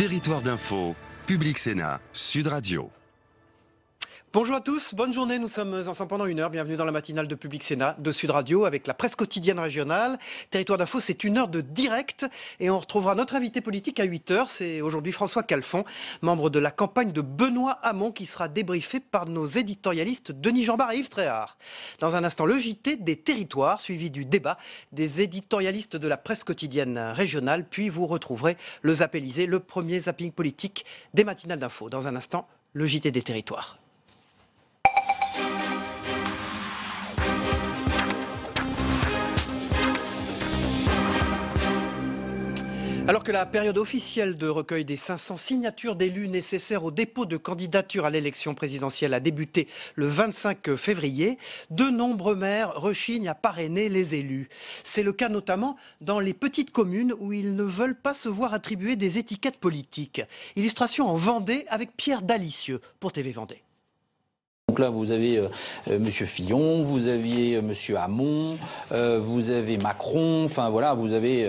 Territoire d'info, Public Sénat, Sud Radio. Bonjour à tous, bonne journée, nous sommes ensemble pendant 1 heure, bienvenue dans la matinale de Public Sénat de Sud Radio avec la presse quotidienne régionale. Territoire d'info, c'est 1 heure de direct et on retrouvera notre invité politique à 8 heures, c'est aujourd'hui François Calfon, membre de la campagne de Benoît Hamon qui sera débriefé par nos éditorialistes Denis Jeanbart et Yves Tréhard. Dans un instant, le JT des territoires, suivi du débat des éditorialistes de la presse quotidienne régionale, puis vous retrouverez le Zappélisé, le premier zapping politique des matinales d'info. Dans un instant, le JT des territoires. Alors que la période officielle de recueil des 500 signatures d'élus nécessaires au dépôt de candidature à l'élection présidentielle a débuté le 25 février, de nombreux maires rechignent à parrainer les élus. C'est le cas notamment dans les petites communes où ils ne veulent pas se voir attribuer des étiquettes politiques. Illustration en Vendée avec Pierre Dalicieux pour TV Vendée. Donc là, vous avez Monsieur Fillon, vous aviez Monsieur Hamon, vous avez Macron, enfin voilà, vous avez...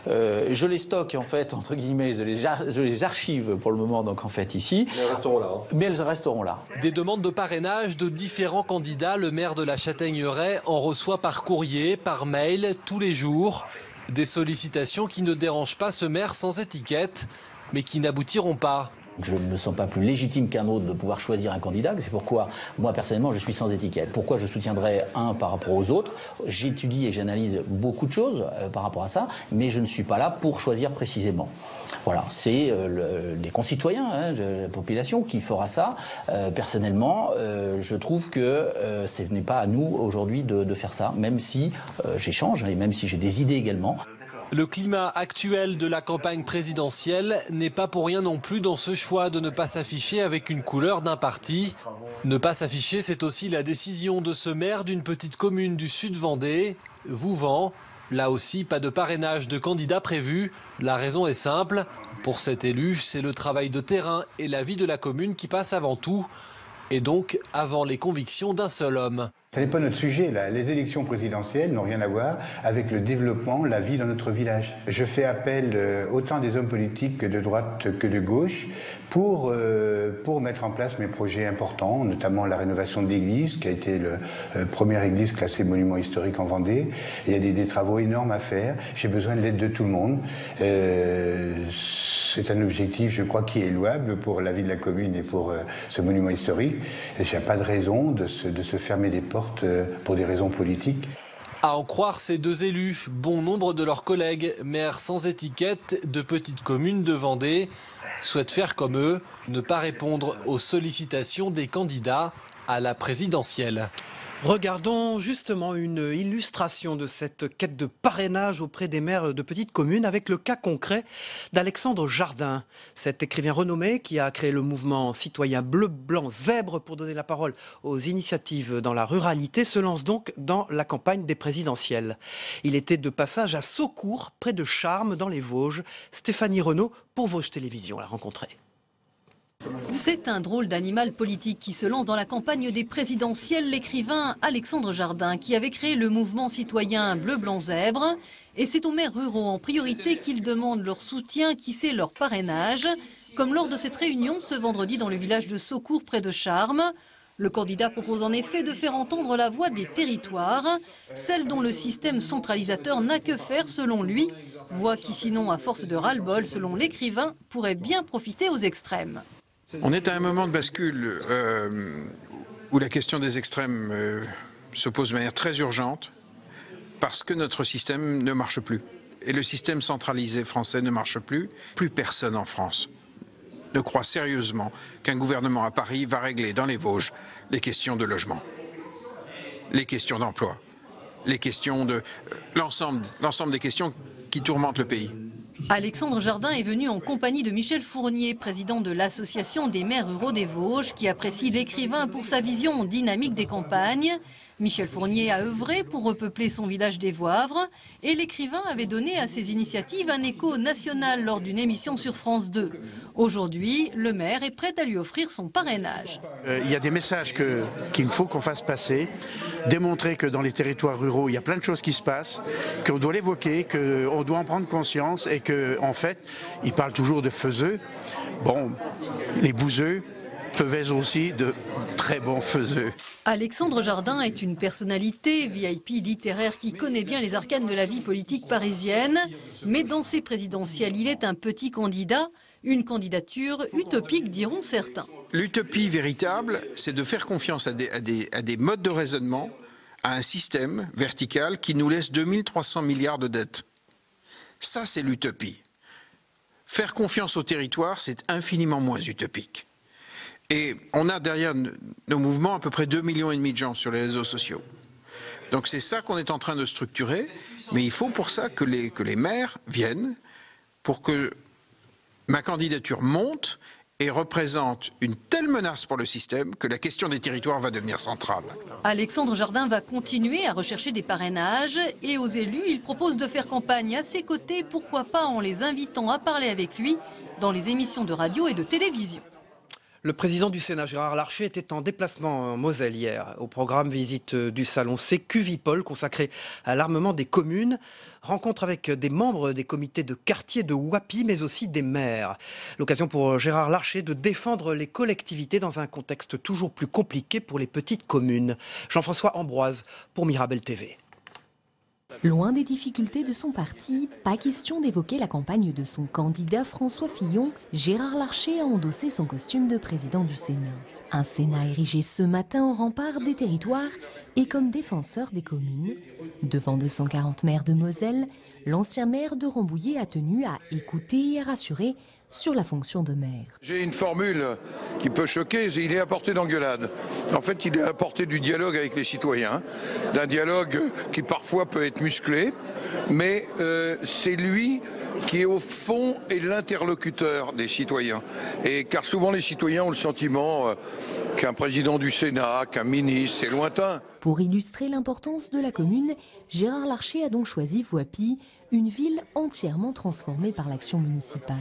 je les stocke en fait, entre guillemets, je les archive pour le moment, donc en fait ici. Mais elles resteront là. Mais elles resteront là. Des demandes de parrainage de différents candidats, le maire de la Châtaigneraie en reçoit par courrier, par mail, tous les jours. Des sollicitations qui ne dérangent pas ce maire sans étiquette, mais qui n'aboutiront pas. Je ne me sens pas plus légitime qu'un autre de pouvoir choisir un candidat. C'est pourquoi, moi, personnellement, je suis sans étiquette. Pourquoi je soutiendrai un par rapport aux autres? J'étudie et j'analyse beaucoup de choses par rapport à ça, mais je ne suis pas là pour choisir précisément. Voilà, c'est les concitoyens, la population qui fera ça. Personnellement, je trouve que ce n'est pas à nous, aujourd'hui, de faire ça, même si j'échange et même si j'ai des idées également. Le climat actuel de la campagne présidentielle n'est pas pour rien non plus dans ce choix de ne pas s'afficher avec une couleur d'un parti. Ne pas s'afficher, c'est aussi la décision de ce maire d'une petite commune du sud Vendée, Vouvant. Là aussi, pas de parrainage de candidats prévu. La raison est simple. Pour cet élu, c'est le travail de terrain et la vie de la commune qui passe avant tout. Et donc avant les convictions d'un seul homme. Ce n'est pas notre sujet, là. Les élections présidentielles n'ont rien à voir avec le développement, la vie dans notre village. Je fais appel autant des hommes politiques de droite que de gauche pour mettre en place mes projets importants, notamment la rénovation de l'église, qui a été la première église classée monument historique en Vendée. Il y a des travaux énormes à faire. J'ai besoin de l'aide de tout le monde. C'est un objectif, je crois, qui est louable pour la vie de la commune et pour ce monument historique. Il n'y a pas de raison de se fermer des portes pour des raisons politiques. À en croire ces deux élus, bon nombre de leurs collègues, maires sans étiquette de petites communes de Vendée, souhaitent faire comme eux, ne pas répondre aux sollicitations des candidats à la présidentielle. Regardons justement une illustration de cette quête de parrainage auprès des maires de petites communes avec le cas concret d'Alexandre Jardin. Cet écrivain renommé qui a créé le mouvement citoyen bleu, blanc, zèbre pour donner la parole aux initiatives dans la ruralité se lance donc dans la campagne des présidentielles. Il était de passage à Saucourt, près de Charmes, dans les Vosges. Stéphanie Renaud pour Vosges Télévisions l'a rencontré. C'est un drôle d'animal politique qui se lance dans la campagne des présidentielles, l'écrivain Alexandre Jardin, qui avait créé le mouvement citoyen bleu-blanc-zèbre. Et c'est aux maires ruraux en priorité qu'ils demandent leur soutien, qui sait leur parrainage, comme lors de cette réunion ce vendredi dans le village de Saucourt près de Charmes. Le candidat propose en effet de faire entendre la voix des territoires, celle dont le système centralisateur n'a que faire selon lui, voix qui sinon à force de ras-le-bol selon l'écrivain pourrait bien profiter aux extrêmes. On est à un moment de bascule où la question des extrêmes se pose de manière très urgente parce que notre système ne marche plus. Et le système centralisé français ne marche plus. Plus personne en France ne croit sérieusement qu'un gouvernement à Paris va régler dans les Vosges les questions de logement, les questions d'emploi, les questions de l'ensemble des questions qui tourmentent le pays. Alexandre Jardin est venu en compagnie de Michel Fournier, président de l'Association des maires ruraux des Vosges, qui apprécie l'écrivain pour sa vision dynamique des campagnes. Michel Fournier a œuvré pour repeupler son village des Voivres et l'écrivain avait donné à ses initiatives un écho national lors d'une émission sur France 2. Aujourd'hui, le maire est prêt à lui offrir son parrainage. Il y a des messages qu'il faut qu'on fasse passer, démontrer que dans les territoires ruraux, il y a plein de choses qui se passent, qu'on doit l'évoquer, qu'on doit en prendre conscience et qu'en fait, il parle toujours de faiseux. Bon, les bouseux peuvent être aussi de très bons faiseux. Alexandre Jardin est une personnalité VIP littéraire qui connaît bien les arcanes de la vie politique parisienne. Mais dans ces présidentielles, il est un petit candidat, une candidature utopique diront certains. L'utopie véritable, c'est de faire confiance à des modes de raisonnement, à un système vertical qui nous laisse 2300 milliards de dettes. Ça, c'est l'utopie. Faire confiance au territoire, c'est infiniment moins utopique. Et on a derrière nos mouvements à peu près 2,5 millions de gens sur les réseaux sociaux. Donc c'est ça qu'on est en train de structurer, mais il faut pour ça que les maires viennent pour que ma candidature monte et représente une telle menace pour le système que la question des territoires va devenir centrale. Alexandre Jardin va continuer à rechercher des parrainages et aux élus, il propose de faire campagne à ses côtés, pourquoi pas en les invitant à parler avec lui dans les émissions de radio et de télévision. Le président du Sénat, Gérard Larcher, était en déplacement en Moselle hier. Au programme, visite du salon Sécu-Vipol consacré à l'armement des communes. Rencontre avec des membres des comités de quartier de Wappy, mais aussi des maires. L'occasion pour Gérard Larcher de défendre les collectivités dans un contexte toujours plus compliqué pour les petites communes. Jean-François Ambroise pour Mirabel TV. Loin des difficultés de son parti, pas question d'évoquer la campagne de son candidat François Fillon. Gérard Larcher a endossé son costume de président du Sénat. Un Sénat érigé ce matin en rempart des territoires et comme défenseur des communes. Devant 240 maires de Moselle, l'ancien maire de Rambouillet a tenu à écouter et à rassurer sur la fonction de maire. J'ai une formule qui peut choquer, il est à portée d'engueulade. En fait, il est à portée du dialogue avec les citoyens, d'un dialogue qui parfois peut être musclé, mais c'est lui qui, au fond, est l'interlocuteur des citoyens. Et car souvent les citoyens ont le sentiment qu'un président du Sénat, qu'un ministre, c'est lointain. Pour illustrer l'importance de la commune, Gérard Larcher a donc choisi Wappy, une ville entièrement transformée par l'action municipale.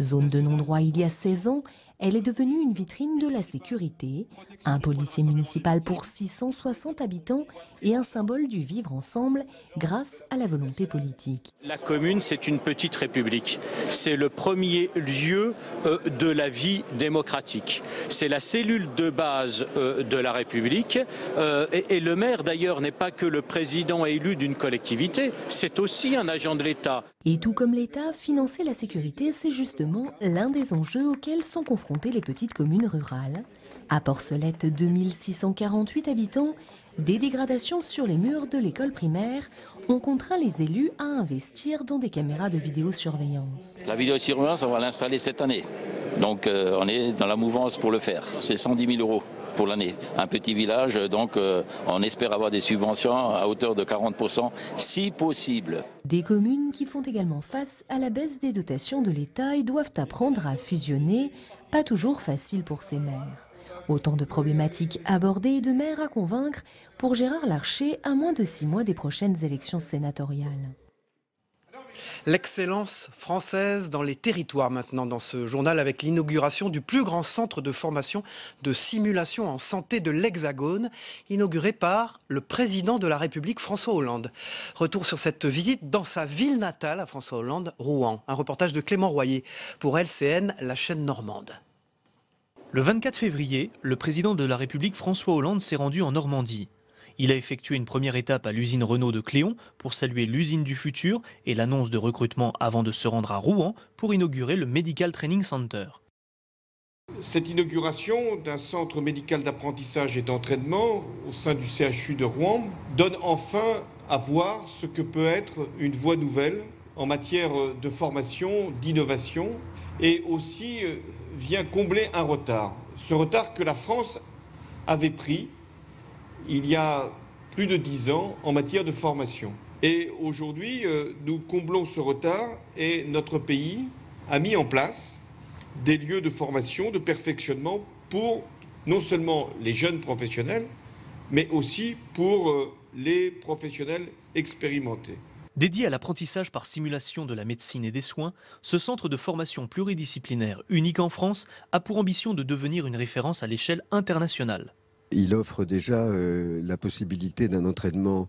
Zone de non-droit il y a 16 ans, elle est devenue une vitrine de la sécurité, un policier municipal pour 660 habitants et un symbole du vivre ensemble grâce à la volonté politique. La commune, c'est une petite république. C'est le premier lieu de la vie démocratique. C'est la cellule de base de la République. Et le maire, d'ailleurs, n'est pas que le président élu d'une collectivité, c'est aussi un agent de l'État. Et tout comme l'État, financer la sécurité, c'est justement l'un des enjeux auxquels sont confrontées les petites communes rurales. À Porcelette, 2648 habitants, des dégradations sur les murs de l'école primaire ont contraint les élus à investir dans des caméras de vidéosurveillance. La vidéosurveillance, on va l'installer cette année. Donc on est dans la mouvance pour le faire. C'est 110 000 € pour l'année. Un petit village, donc on espère avoir des subventions à hauteur de 40%, si possible. Des communes qui font également face à la baisse des dotations de l'État et doivent apprendre à fusionner, pas toujours facile pour ces maires. Autant de problématiques abordées et de maires à convaincre pour Gérard Larcher à moins de 6 mois des prochaines élections sénatoriales. L'excellence française dans les territoires maintenant dans ce journal avec l'inauguration du plus grand centre de formation de simulation en santé de l'Hexagone, inauguré par le président de la République François Hollande. Retour sur cette visite dans sa ville natale à François Hollande, Rouen. Un reportage de Clément Royer pour LCN, la chaîne normande. Le 24 février, le président de la République François Hollande s'est rendu en Normandie. Il a effectué une première étape à l'usine Renault de Cléon pour saluer l'usine du futur et l'annonce de recrutement avant de se rendre à Rouen pour inaugurer le Medical Training Center. Cette inauguration d'un centre médical d'apprentissage et d'entraînement au sein du CHU de Rouen donne enfin à voir ce que peut être une voie nouvelle en matière de formation, d'innovation et aussi vient combler un retard. Ce retard que la France avait pris il y a plus de 10 ans en matière de formation. Et aujourd'hui, nous comblons ce retard et notre pays a mis en place des lieux de formation, de perfectionnement pour non seulement les jeunes professionnels, mais aussi pour les professionnels expérimentés. Dédié à l'apprentissage par simulation de la médecine et des soins, ce centre de formation pluridisciplinaire unique en France a pour ambition de devenir une référence à l'échelle internationale. Il offre déjà la possibilité d'un entraînement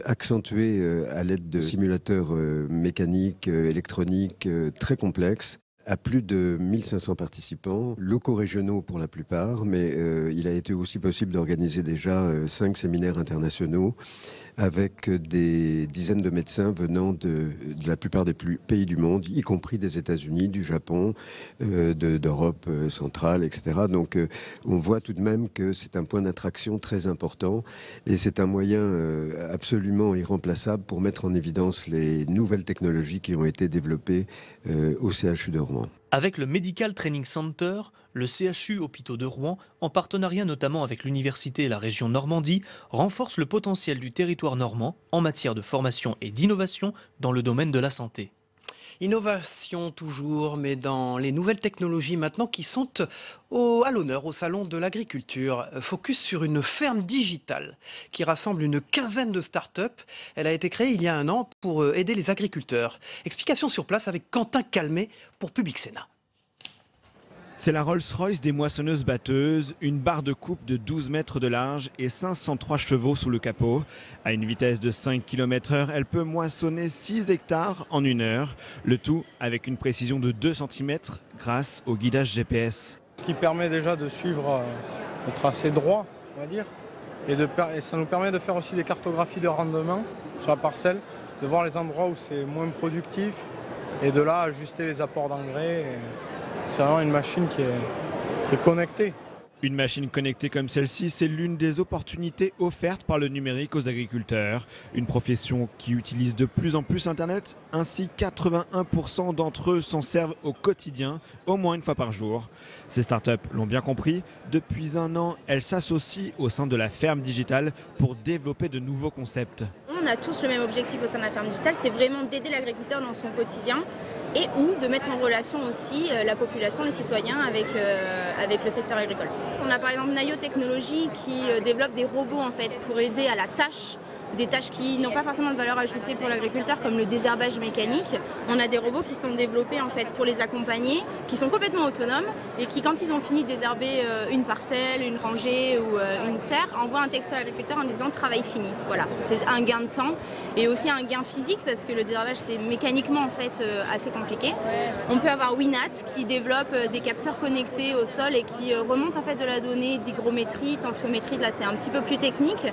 accentué à l'aide de simulateurs mécaniques, électroniques très complexes, à plus de 1500 participants, locaux régionaux pour la plupart, mais il a été aussi possible d'organiser déjà 5 séminaires internationaux avec des dizaines de médecins venant de la plupart des pays du monde, y compris des États-Unis, du Japon, d'Europe centrale, etc. Donc on voit tout de même que c'est un point d'attraction très important et c'est un moyen absolument irremplaçable pour mettre en évidence les nouvelles technologies qui ont été développées au CHU de Rouen. Avec le Medical Training Center, le CHU Hôpitaux de Rouen, en partenariat notamment avec l'université et la région Normandie, renforce le potentiel du territoire normand en matière de formation et d'innovation dans le domaine de la santé. Innovation toujours, mais dans les nouvelles technologies maintenant qui sont à l'honneur au Salon de l'Agriculture. Focus sur une ferme digitale qui rassemble une quinzaine de start-up. Elle a été créée il y a un an pour aider les agriculteurs. Explication sur place avec Quentin Calmet pour Public Sénat. C'est la Rolls-Royce des moissonneuses-batteuses, une barre de coupe de 12 mètres de large et 503 chevaux sous le capot. À une vitesse de 5 km/h, elle peut moissonner 6 hectares en 1 heure. Le tout avec une précision de 2 cm grâce au guidage GPS. Ce qui permet déjà de suivre le tracé droit, on va dire, et ça nous permet de faire aussi des cartographies de rendement sur la parcelle, de voir les endroits où c'est moins productif et de là ajuster les apports d'engrais. C'est vraiment une machine qui est connectée. Une machine connectée comme celle-ci, c'est l'une des opportunités offertes par le numérique aux agriculteurs. Une profession qui utilise de plus en plus Internet. Ainsi, 81% d'entre eux s'en servent au quotidien, au moins une fois par jour. Ces startups l'ont bien compris. Depuis 1 an, elles s'associent au sein de la ferme digitale pour développer de nouveaux concepts. On a tous le même objectif au sein de la ferme digitale, c'est vraiment d'aider l'agriculteur dans son quotidien et ou de mettre en relation aussi la population, les citoyens avec le secteur agricole. On a par exemple Nayo Technologies qui développe des robots en fait pour aider à la tâche, des tâches qui n'ont pas forcément de valeur ajoutée pour l'agriculteur comme le désherbage mécanique. On a des robots qui sont développés en fait pour les accompagner, qui sont complètement autonomes et qui quand ils ont fini de désherber une parcelle, une rangée ou une serre, envoient un texto à l'agriculteur en disant travail fini. Voilà, c'est un gain de temps et aussi un gain physique parce que le désherbage c'est mécaniquement en fait assez compliqué. On peut avoir Winat qui développe des capteurs connectés au sol et qui remontent en fait de la donnée d'hygrométrie, tensiométrie, là c'est un petit peu plus technique,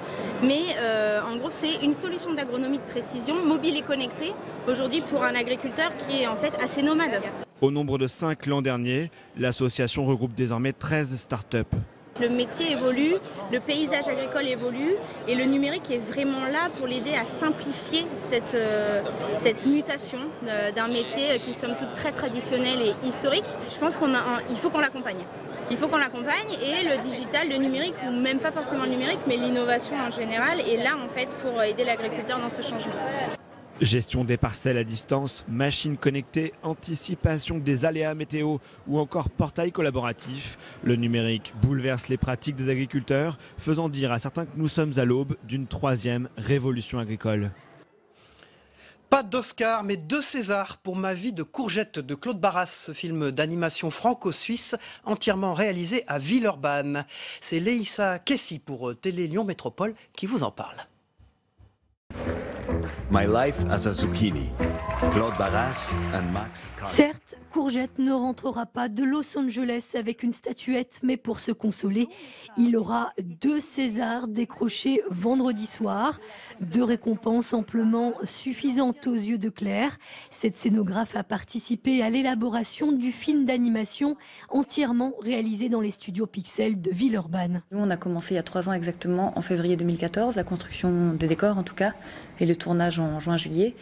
mais en gros c'est une solution d'agronomie de précision mobile et connectée aujourd'hui pour un agriculteur qui est en fait assez nomade. Au nombre de 5 l'an dernier, l'association regroupe désormais 13 startups. Le métier évolue, le paysage agricole évolue et le numérique est vraiment là pour l'aider à simplifier cette mutation d'un métier qui est somme toute très traditionnel et historique. Je pense qu'il faut qu'on l'accompagne. Il faut qu'on l'accompagne et le digital, le numérique, ou même pas forcément le numérique, mais l'innovation en général est là en fait pour aider l'agriculteur dans ce changement. Gestion des parcelles à distance, machines connectées, anticipation des aléas météo ou encore portail collaboratif. Le numérique bouleverse les pratiques des agriculteurs, faisant dire à certains que nous sommes à l'aube d'une 3e révolution agricole. Pas d'Oscar, mais 2 Césars pour Ma vie de courgette de Claude Barras, ce film d'animation franco-suisse entièrement réalisé à Villeurbanne. C'est Léissa Kessy pour Télé Lyon Métropole qui vous en parle. My life as a zucchini. Claude Barras and Max Carter. Certes, Courgette ne rentrera pas de Los Angeles avec une statuette, mais pour se consoler, il aura 2 Césars décrochés vendredi soir. 2 récompenses amplement suffisantes aux yeux de Claire. Cette scénographe a participé à l'élaboration du film d'animation entièrement réalisé dans les studios Pixel de Villeurbanne. Nous, on a commencé il y a 3 ans exactement, en février 2014, la construction des décors en tout cas, et le tournage en juin-juillet.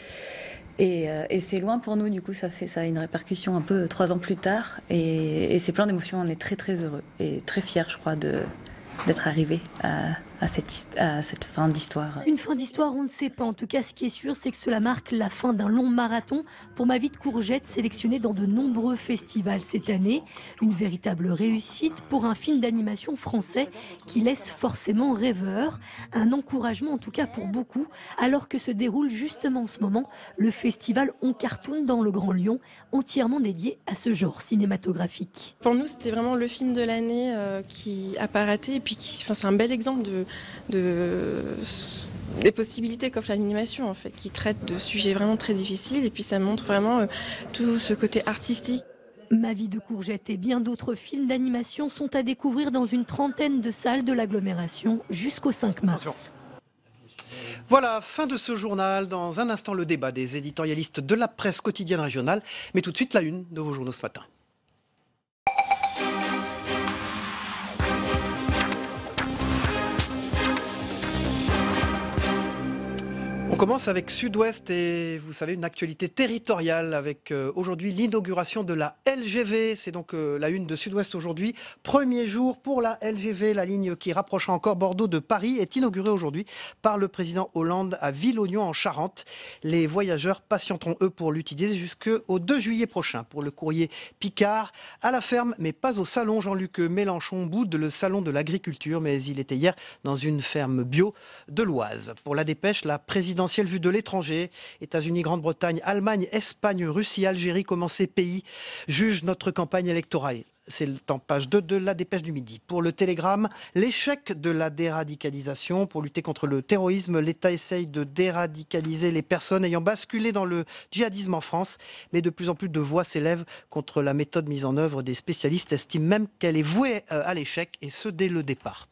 Et c'est loin pour nous, du coup, ça a une répercussion un peu 3 ans plus tard. Et c'est plein d'émotions, on est très très heureux et très fiers, je crois, d'être arrivés à cette fin d'histoire. Une fin d'histoire, on ne sait pas. En tout cas, ce qui est sûr, c'est que cela marque la fin d'un long marathon pour Ma vie de courgette, sélectionné dans de nombreux festivals cette année. Une véritable réussite pour un film d'animation français qui laisse forcément rêveur. Un encouragement en tout cas pour beaucoup, alors que se déroule justement en ce moment le festival On Cartoon dans le Grand Lyon, entièrement dédié à ce genre cinématographique. Pour nous, c'était vraiment le film de l'année qui a pas raté, et puis c'est un bel exemple des possibilités qu'offre l'animation, en fait, qui traite de sujets vraiment très difficiles, et puis ça montre vraiment tout ce côté artistique. Ma vie de courgette et bien d'autres films d'animation sont à découvrir dans une trentaine de salles de l'agglomération jusqu'au 5 mars. Voilà, fin de ce journal. Dans un instant, le débat des éditorialistes de la presse quotidienne régionale. Mais tout de suite, la une de vos journaux ce matin. On commence avec Sud-Ouest et vous savez, une actualité territoriale avec aujourd'hui l'inauguration de la LGV. C'est donc la une de Sud-Ouest aujourd'hui. Premier jour pour la LGV, la ligne qui rapprochera encore Bordeaux de Paris, est inaugurée aujourd'hui par le président Hollande à Villognon en Charente. Les voyageurs patienteront eux pour l'utiliser jusqu'au 2 juillet prochain. Pour le courrier Picard, à la ferme mais pas au salon, Jean-Luc Mélenchon boude le salon de l'agriculture, mais il était hier dans une ferme bio de l'Oise. Pour la Dépêche, la présidentielle vue de l'étranger, États-Unis, Grande-Bretagne, Allemagne, Espagne, Russie, Algérie, comment ces pays jugent notre campagne électorale. C'est en page 2 de la Dépêche du Midi. Pour le Télégramme, l'échec de la déradicalisation. Pour lutter contre le terrorisme, l'État essaye de déradicaliser les personnes ayant basculé dans le djihadisme en France. Mais de plus en plus de voix s'élèvent contre la méthode mise en œuvre. Des spécialistes estiment même qu'elle est vouée à l'échec, et ce dès le départ.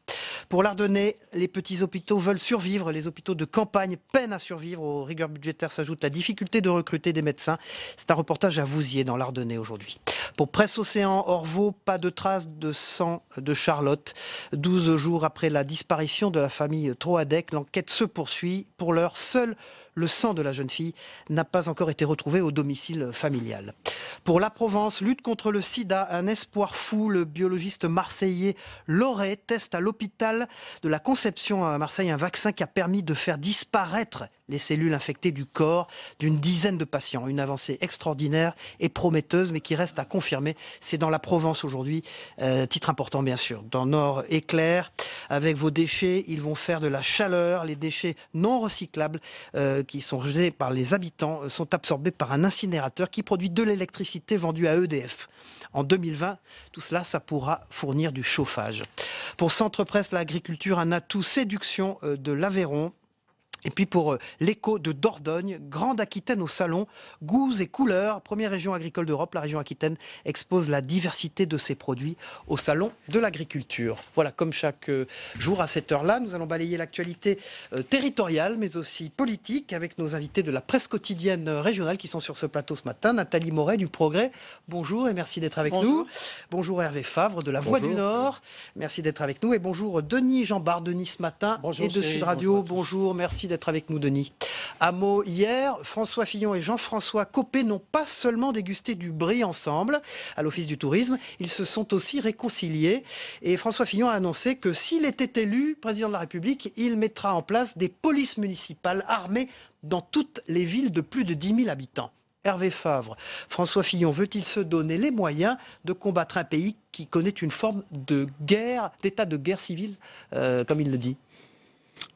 Pour l'Ardennais, les petits hôpitaux veulent survivre. Les hôpitaux de campagne peinent à survivre. Aux rigueurs budgétaires s'ajoute la difficulté de recruter des médecins. C'est un reportage à Vouziers dans l'Ardennais aujourd'hui. Pour Presse Océan, Orvault, pas de traces de sang de Charlotte. 12 jours après la disparition de la famille Troadec, l'enquête se poursuit. Pour l'heure, seul le sang de la jeune fille n'a pas encore été retrouvé au domicile familial. Pour la Provence, lutte contre le sida, un espoir fou. Le biologiste marseillais Loret teste à l'hôpital de la Conception à Marseille un vaccin qui a permis de faire disparaître les cellules infectées du corps d'une dizaine de patients. Une avancée extraordinaire et prometteuse, mais qui reste à confirmer. C'est dans la Provence aujourd'hui, titre important bien sûr. Dans Nord Éclair, avec vos déchets, ils vont faire de la chaleur. Les déchets non recyclables qui sont rejetés par les habitants sont absorbés par un incinérateur qui produit de l'électricité vendue à EDF. En 2020, tout cela, ça pourra fournir du chauffage. Pour Centre Presse, l'agriculture, un atout séduction de l'Aveyron. Et puis pour l'écho de Dordogne, Grande Aquitaine au salon, goûts et couleurs, première région agricole d'Europe, la région Aquitaine expose la diversité de ses produits au salon de l'agriculture. Voilà, comme chaque jour à cette heure-là, nous allons balayer l'actualité territoriale, mais aussi politique, avec nos invités de la presse quotidienne régionale qui sont sur ce plateau ce matin. Nathalie Moret du Progrès, bonjour et merci d'être avec nous. Bonjour Hervé Favre de la Voix du Nord, merci d'être avec nous. Et bonjour Denis Jean-Bart, Denis ce matin, bonjour, et de Sud Radio, bonjour, merci d'être avec nous, Denis. À mot hier, François Fillon et Jean-François Copé n'ont pas seulement dégusté du brie ensemble à l'Office du tourisme, ils se sont aussi réconciliés. Et François Fillon a annoncé que s'il était élu président de la République, il mettra en place des polices municipales armées dans toutes les villes de plus de 10 000 habitants. Hervé Favre, François Fillon veut-il se donner les moyens de combattre un pays qui connaît une forme de guerre, d'état de guerre civile, comme il le dit ?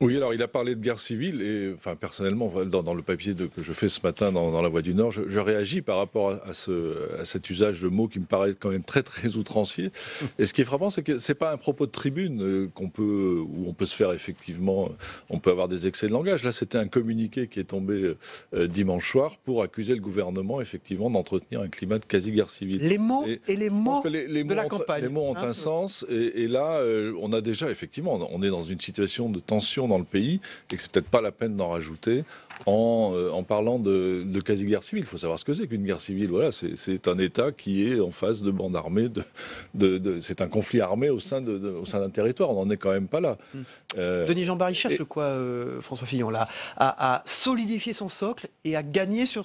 Oui, alors il a parlé de guerre civile et enfin personnellement dans le papier que je fais ce matin dans La Voix du Nord, je réagis par rapport à cet usage de mots qui me paraît quand même très très outrancier. Et ce qui est frappant, c'est que c'est pas un propos de tribune où on peut se faire effectivement, on peut avoir des excès de langage. Là, c'était un communiqué qui est tombé dimanche soir pour accuser le gouvernement effectivement d'entretenir un climat de quasi-guerre civile. Les mots et les mots de la campagne. Les mots ont un sens et là, on a déjà effectivement, on est dans une situation de tension dans le pays et que c'est peut-être pas la peine d'en rajouter en parlant de quasi-guerre civile. Il faut savoir ce que c'est qu'une guerre civile. Voilà, c'est un État qui est en face de bandes armées. C'est un conflit armé au sein d'un territoire. On n'en est quand même pas là. Denis Jean-Bart cherche quoi, François Fillon, là, à solidifier son socle et à gagner sur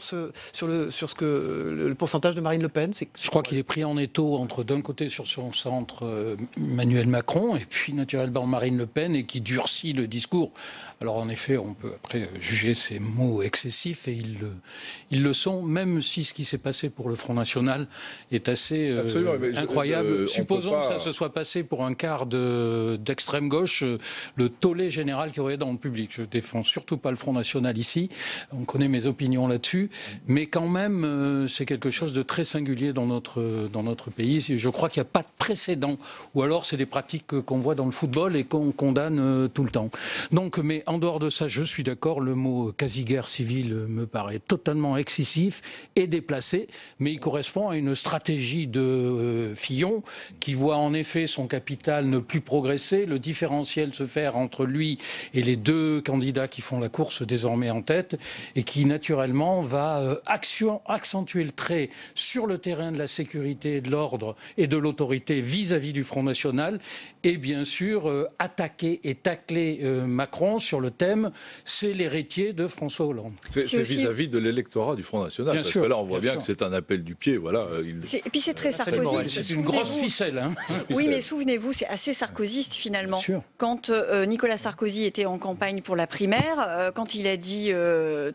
le pourcentage de Marine Le Pen. Je crois qu'il est pris en étau entre, d'un côté, sur son centre, Emmanuel Macron, et puis naturellement Marine Le Pen, et qui durcit le discours. Alors en effet, on peut après juger ces mots excessifs, et ils le sont, même si ce qui s'est passé pour le Front National est assez incroyable. Supposons que ça se soit passé pour un quart d'extrême gauche, le tollé général qu'il y aurait dans le public. Je défends surtout pas le Front National ici, on connaît mes opinions là-dessus, mais quand même c'est quelque chose de très singulier dans notre pays. Je crois qu'il n'y a pas de précédent, ou alors c'est des pratiques qu'on voit dans le football et qu'on condamne tout le temps. Donc, mais en dehors de ça, je suis d'accord, le mot quasi-guerre civile me paraît totalement excessif et déplacé, mais il correspond à une stratégie de Fillon qui voit en effet son capital ne plus progresser, le différentiel se faire entre lui et les deux candidats qui font la course désormais en tête, et qui naturellement va accentuer le trait sur le terrain de la sécurité, de l'ordre et de l'autorité vis-à-vis du Front National, et bien sûr attaquer et tacler Macron sur le thème « c'est l'héritier de François Hollande ». C'est vis-à-vis de l'électorat du Front National, bien parce sûr, que là on voit bien que c'est un appel du pied. Voilà, Et puis c'est très sarkozyste. C'est une grosse ficelle. Hein. Oui, mais souvenez-vous, c'est assez sarkozyste finalement. Quand Nicolas Sarkozy était en campagne pour la primaire, quand il a dit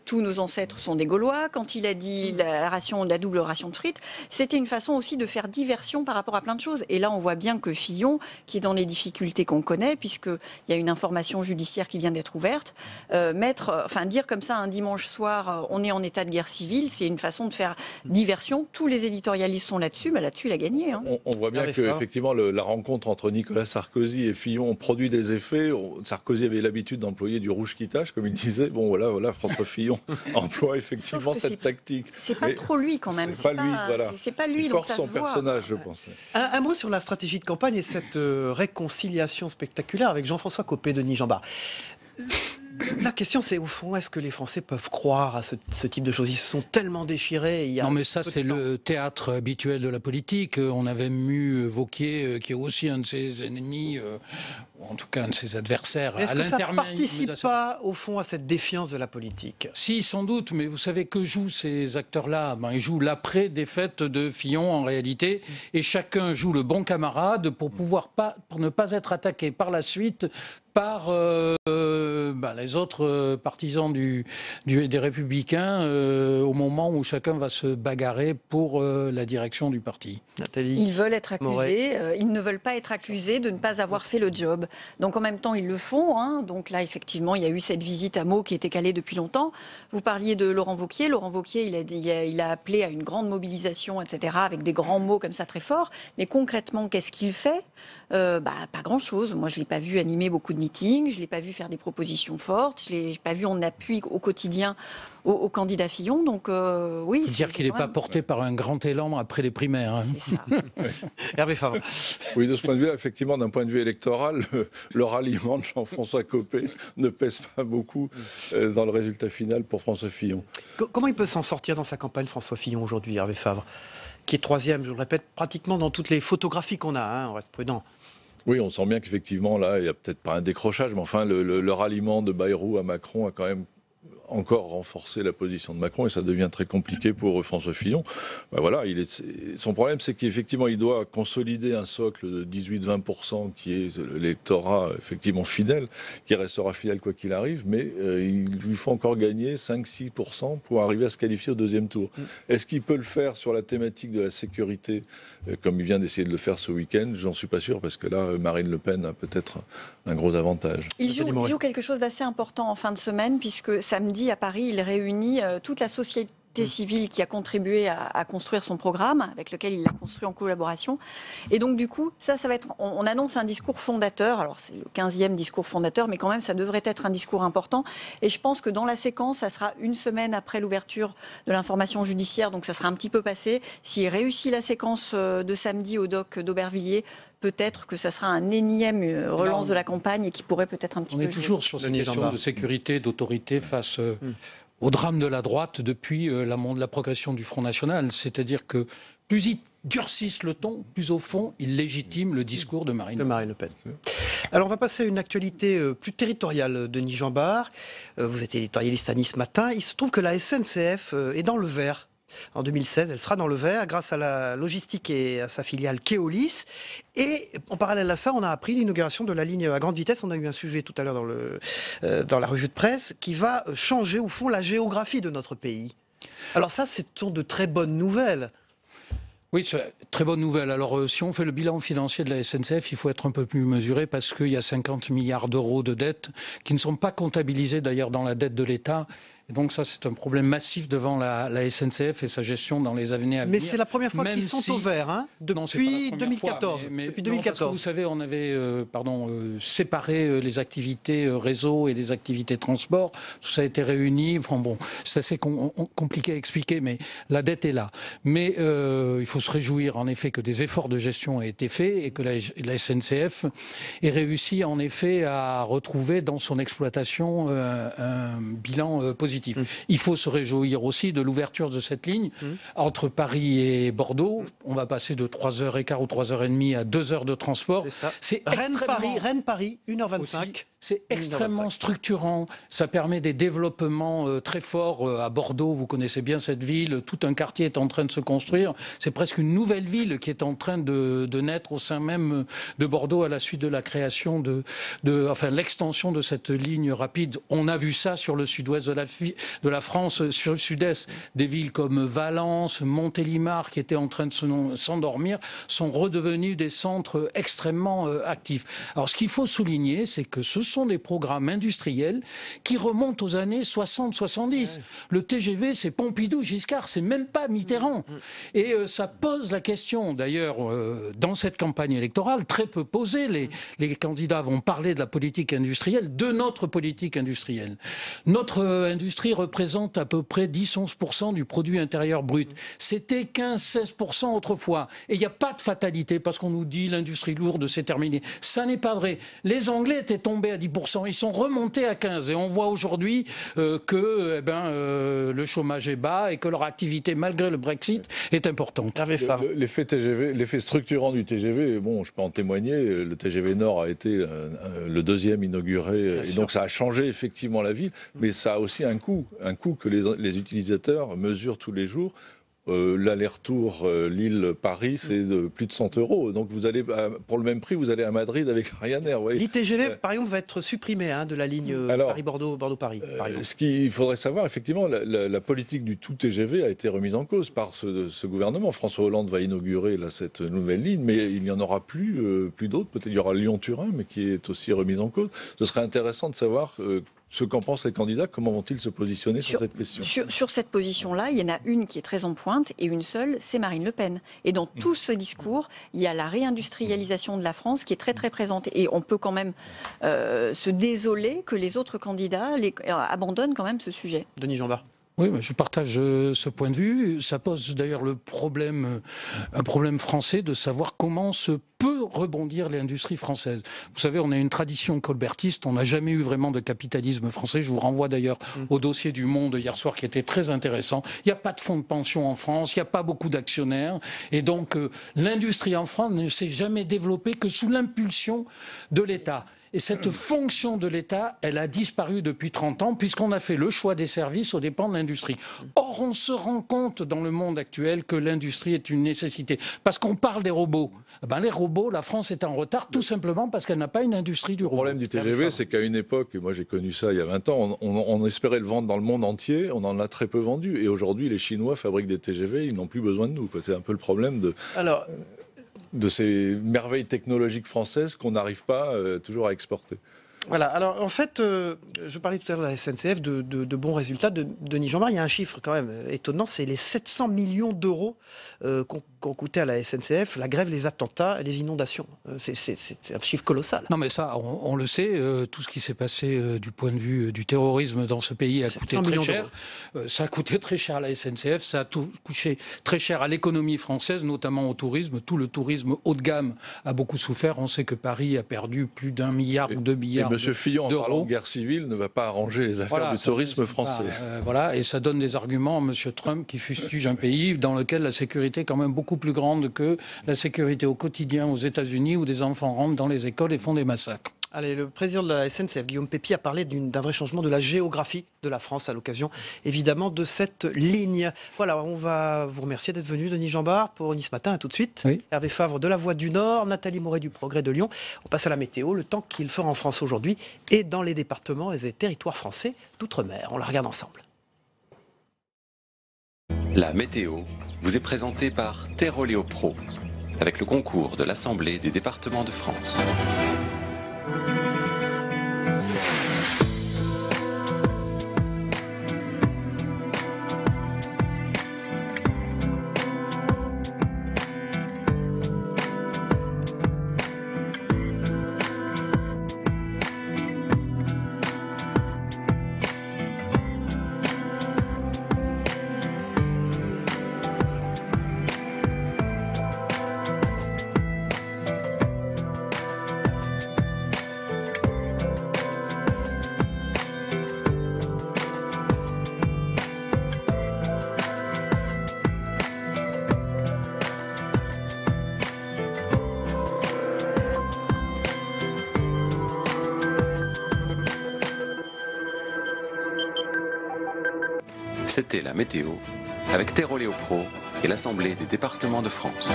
tous nos ancêtres sont des Gaulois, quand il a dit la double ration de frites, c'était une façon aussi de faire diversion par rapport à plein de choses. Et là, on voit bien que Fillon, qui est dans les difficultés qu'on connaît, puisqu'il y a une information judiciaire qui vient d'être ouverte, dire comme ça un dimanche soir, on est en état de guerre civile, c'est une façon de faire diversion. Tous les éditorialistes sont là-dessus, mais là-dessus, il a gagné. Hein. On voit bien que effectivement la rencontre entre Nicolas Sarkozy et Fillon produit des effets. Sarkozy avait l'habitude d'employer du rouge qui tâche, comme il disait. Bon, voilà, François Fillon emploie effectivement cette tactique. C'est pas trop lui quand même. C'est pas lui, voilà. C'est pas lui, il donc force ça son se voit. personnage, je pense. Un mot sur la stratégie de campagne et cette réconciliation spectaculaire avec Jean-François Copé, Denis Jean-Bart. La question, c'est au fond, est-ce que les Français peuvent croire à ce type de choses? Ils se sont tellement déchirés. Non, mais ça, c'est le théâtre habituel de la politique. On avait mu Wauquiez, qui est aussi un de ses ennemis, ou en tout cas un de ses adversaires. Est-ce que ça ne participe pas, au fond, à cette défiance de la politique? Si, sans doute, mais vous savez que jouent ces acteurs-là. Ils jouent l'après-défaite de Fillon, en réalité, et chacun joue le bon camarade pour ne pas être attaqué par la suite par les autres partisans des Républicains au moment où chacun va se bagarrer pour la direction du parti. Nathalie. Ils veulent être accusés, ils ne veulent pas être accusés de ne pas avoir fait le job. Donc en même temps, ils le font. Hein. Donc là, effectivement, il y a eu cette visite à Meaux qui était calée depuis longtemps. Vous parliez de Laurent Wauquiez. Laurent Wauquiez, il a appelé à une grande mobilisation, etc., avec des grands mots comme ça très forts. Mais concrètement, qu'est-ce qu'il fait? Pas grand-chose. Moi, je ne l'ai pas vu animer beaucoup de meetings, je ne l'ai pas vu faire des propositions fortes, je ne l'ai pas vu en appui au quotidien au candidat Fillon. Donc oui. Dire qu'il n'est pas porté par un grand élan après les primaires. Hein. C'est ça. Hervé Favre. Oui, de ce point de vue-là, effectivement, d'un point de vue électoral, le ralliement de Jean-François Copé ne pèse pas beaucoup dans le résultat final pour François Fillon. Comment il peut s'en sortir dans sa campagne, François Fillon, aujourd'hui, Hervé Favre, qui est troisième, je le répète, pratiquement dans toutes les photographies qu'on a, hein, on reste prudent. Oui, on sent bien qu'effectivement, là, il n'y a peut-être pas un décrochage, mais enfin, le ralliement de Bayrou à Macron a quand même encore renforcer la position de Macron et ça devient très compliqué pour François Fillon. Son problème, c'est qu'effectivement, il doit consolider un socle de 18-20% qui est l'électorat effectivement fidèle, qui restera fidèle quoi qu'il arrive, mais il lui faut encore gagner 5-6% pour arriver à se qualifier au deuxième tour. Est-ce qu'il peut le faire sur la thématique de la sécurité, comme il vient d'essayer de le faire ce week-end? J'en suis pas sûr, parce que là, Marine Le Pen a peut-être un gros avantage. Il joue quelque chose d'assez important en fin de semaine, puisque samedi, à Paris, il réunit toute la société civile qui a contribué à construire son programme, avec lequel il l'a construit en collaboration. Et donc, du coup, ça va être... On annonce un discours fondateur. Alors, c'est le 15e discours fondateur, mais quand même, ça devrait être un discours important. Et je pense que dans la séquence, ça sera une semaine après l'ouverture de l'information judiciaire, donc ça sera un petit peu passé. S'il réussit la séquence de samedi au doc d'Aubervilliers, peut-être que ça sera un énième relance de la campagne et qui pourrait peut-être un petit peu... On est toujours sur ces questions de sécurité, d'autorité face au drame de la droite depuis la progression du Front National. C'est-à-dire que plus ils durcissent le ton, plus au fond, ils légitiment le discours de Marine Le Pen. Alors on va passer à une actualité plus territoriale, Denis Jambard. Vous êtes éditorialiste à Nice Matin. Il se trouve que la SNCF est dans le vert. En 2016, elle sera dans le vert grâce à la logistique et à sa filiale Keolis. Et en parallèle à ça, on a appris l'inauguration de la ligne à grande vitesse. On a eu un sujet tout à l'heure dans la revue de presse qui va changer au fond la géographie de notre pays. Alors ça, ce sont de très bonnes nouvelles. Oui, c'est très bonne nouvelle. Alors, si on fait le bilan financier de la SNCF, il faut être un peu plus mesuré parce qu'il y a 50 milliards d'euros de dettes qui ne sont pas comptabilisés d'ailleurs dans la dette de l'État. Et donc ça, c'est un problème massif devant la SNCF et sa gestion dans les années à venir. Mais c'est la première fois qu'ils sont au vert, hein, depuis 2014. Depuis 2014. Parce que vous savez, on avait séparé les activités réseau et les activités transport. Tout ça a été réuni. Enfin bon, c'est assez compliqué à expliquer, mais la dette est là. Mais il faut se réjouir en effet que des efforts de gestion aient été faits et que la SNCF ait réussi en effet à retrouver dans son exploitation un bilan positif. Il faut se réjouir aussi de l'ouverture de cette ligne entre Paris et Bordeaux. On va passer de 3h15 ou 3h30 à 2 heures de transport. C'est Rennes-Paris, 1h25. C'est extrêmement structurant. Ça permet des développements très forts à Bordeaux. Vous connaissez bien cette ville. Tout un quartier est en train de se construire. C'est presque une nouvelle ville qui est en train de naître au sein même de Bordeaux à la suite de la création enfin l'extension de cette ligne rapide. On a vu ça sur le sud-ouest de la France, sur le sud-est. Des villes comme Valence, Montélimar, qui étaient en train de s'endormir, sont redevenus des centres extrêmement actifs. Alors ce qu'il faut souligner, c'est que ce sont des programmes industriels qui remontent aux années 60-70. Le TGV, c'est Pompidou-Giscard, c'est même pas Mitterrand. Et ça pose la question, d'ailleurs, dans cette campagne électorale, très peu posée. Les candidats vont parler de la politique industrielle, de notre politique industrielle. Notre industrie représente à peu près 10-11% du produit intérieur brut. C'était 15-16% autrefois. Et il n'y a pas de fatalité parce qu'on nous dit l'industrie lourde, c'est terminé. Ça n'est pas vrai. Les Anglais étaient tombés à 10%, ils sont remontés à 15%. Et on voit aujourd'hui que le chômage est bas et que leur activité, malgré le Brexit, est importante. L'effet TGV, l'effet structurant du TGV, bon, je peux en témoigner, le TGV Nord a été le deuxième inauguré, et donc ça a changé effectivement la ville, mais ça a aussi un coût que les utilisateurs mesurent tous les jours. L'aller-retour Lille-Paris, c'est de plus de 100 €. Donc vous allez, pour le même prix, vous allez à Madrid avec Ryanair. L'ITGV, par exemple, va être supprimé de la ligne Paris-Bordeaux, Bordeaux-Paris. Ce qu'il faudrait savoir, effectivement, la politique du tout TGV a été remise en cause par ce gouvernement. François Hollande va inaugurer cette nouvelle ligne, mais il n'y en aura plus d'autres. Peut-être il y aura Lyon-Turin, mais qui est aussi remise en cause. Ce serait intéressant de savoir ce qu'en pensent les candidats, comment vont-ils se positionner sur cette question? Sur cette position-là, il y en a une qui est très en pointe et une seule, c'est Marine Le Pen. Et dans tout ce discours, il y a la réindustrialisation de la France qui est très très présente. Et on peut quand même se désoler que les autres candidats abandonnent quand même ce sujet. Denis Jambard. Oui, je partage ce point de vue. Ça pose d'ailleurs un problème français de savoir comment se peut rebondir l'industrie française. Vous savez, on a une tradition colbertiste, on n'a jamais eu vraiment de capitalisme français. Je vous renvoie d'ailleurs au dossier du Monde hier soir qui était très intéressant. Il n'y a pas de fonds de pension en France, il n'y a pas beaucoup d'actionnaires. Et donc, l'industrie en France ne s'est jamais développée que sous l'impulsion de l'État. Et cette fonction de l'État, elle a disparu depuis 30 ans puisqu'on a fait le choix des services aux dépens de l'industrie. Or, on se rend compte dans le monde actuel que l'industrie est une nécessité. Parce qu'on parle des robots. Les robots, la France est en retard tout simplement parce qu'elle n'a pas une industrie du robot. Le problème du TGV, c'est qu'à une époque, et moi j'ai connu ça il y a 20 ans, on espérait le vendre dans le monde entier, on en a très peu vendu. Et aujourd'hui, les Chinois fabriquent des TGV, ils n'ont plus besoin de nous. C'est un peu le problème de ces merveilles technologiques françaises qu'on n'arrive pas toujours à exporter. Voilà, alors en fait, je parlais tout à l'heure de la SNCF, de bons résultats. Denis Jambard, il y a un chiffre quand même étonnant, c'est les 700 millions d'euros qu'ont coûté à la SNCF la grève, les attentats et les inondations. C'est un chiffre colossal. Non mais ça, on le sait, tout ce qui s'est passé du point de vue du terrorisme dans ce pays a coûté très cher. Ça a coûté très cher à la SNCF, ça a coûté très cher à l'économie française, notamment au tourisme. Tout le tourisme haut de gamme a beaucoup souffert. On sait que Paris a perdu plus d'1 milliard ou 2 milliards d'euros. Et M. Fillon, en parlant de guerre civile, ne va pas arranger les affaires du tourisme français. Voilà, et ça donne des arguments à M. Trump qui fustige un pays dans lequel la sécurité est quand même beaucoup plus grande que la sécurité au quotidien aux États-Unis où des enfants rentrent dans les écoles et font des massacres. Allez, le président de la SNCF, Guillaume Pépi, a parlé d'un vrai changement de la géographie de la France à l'occasion, évidemment, de cette ligne. Voilà, on va vous remercier d'être venu, Denis Jambard, pour Nice Matin. À tout de suite. Oui. Hervé Favre de La Voix du Nord, Nathalie Moret du Progrès de Lyon. On passe à la météo, le temps qu'il fera en France aujourd'hui et dans les départements et les territoires français d'outre-mer. On la regarde ensemble. La météo vous est présentée par Teroléo Pro, avec le concours de l'Assemblée des départements de France. C'était la météo avec Teroléo Pro et l'Assemblée des départements de France.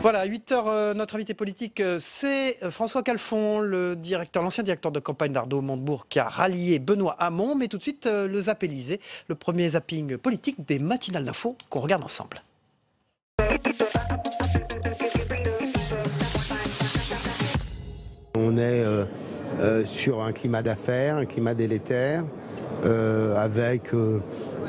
Voilà, à 8h, notre invité politique, c'est François Calfon, l'ancien directeur de campagne d'Arnaud Montebourg, qui a rallié Benoît Hamon. Mais tout de suite, le Zap Élysée, le premier zapping politique des matinales d'info qu'on regarde ensemble. On est sur un climat d'affaires, un climat délétère, avec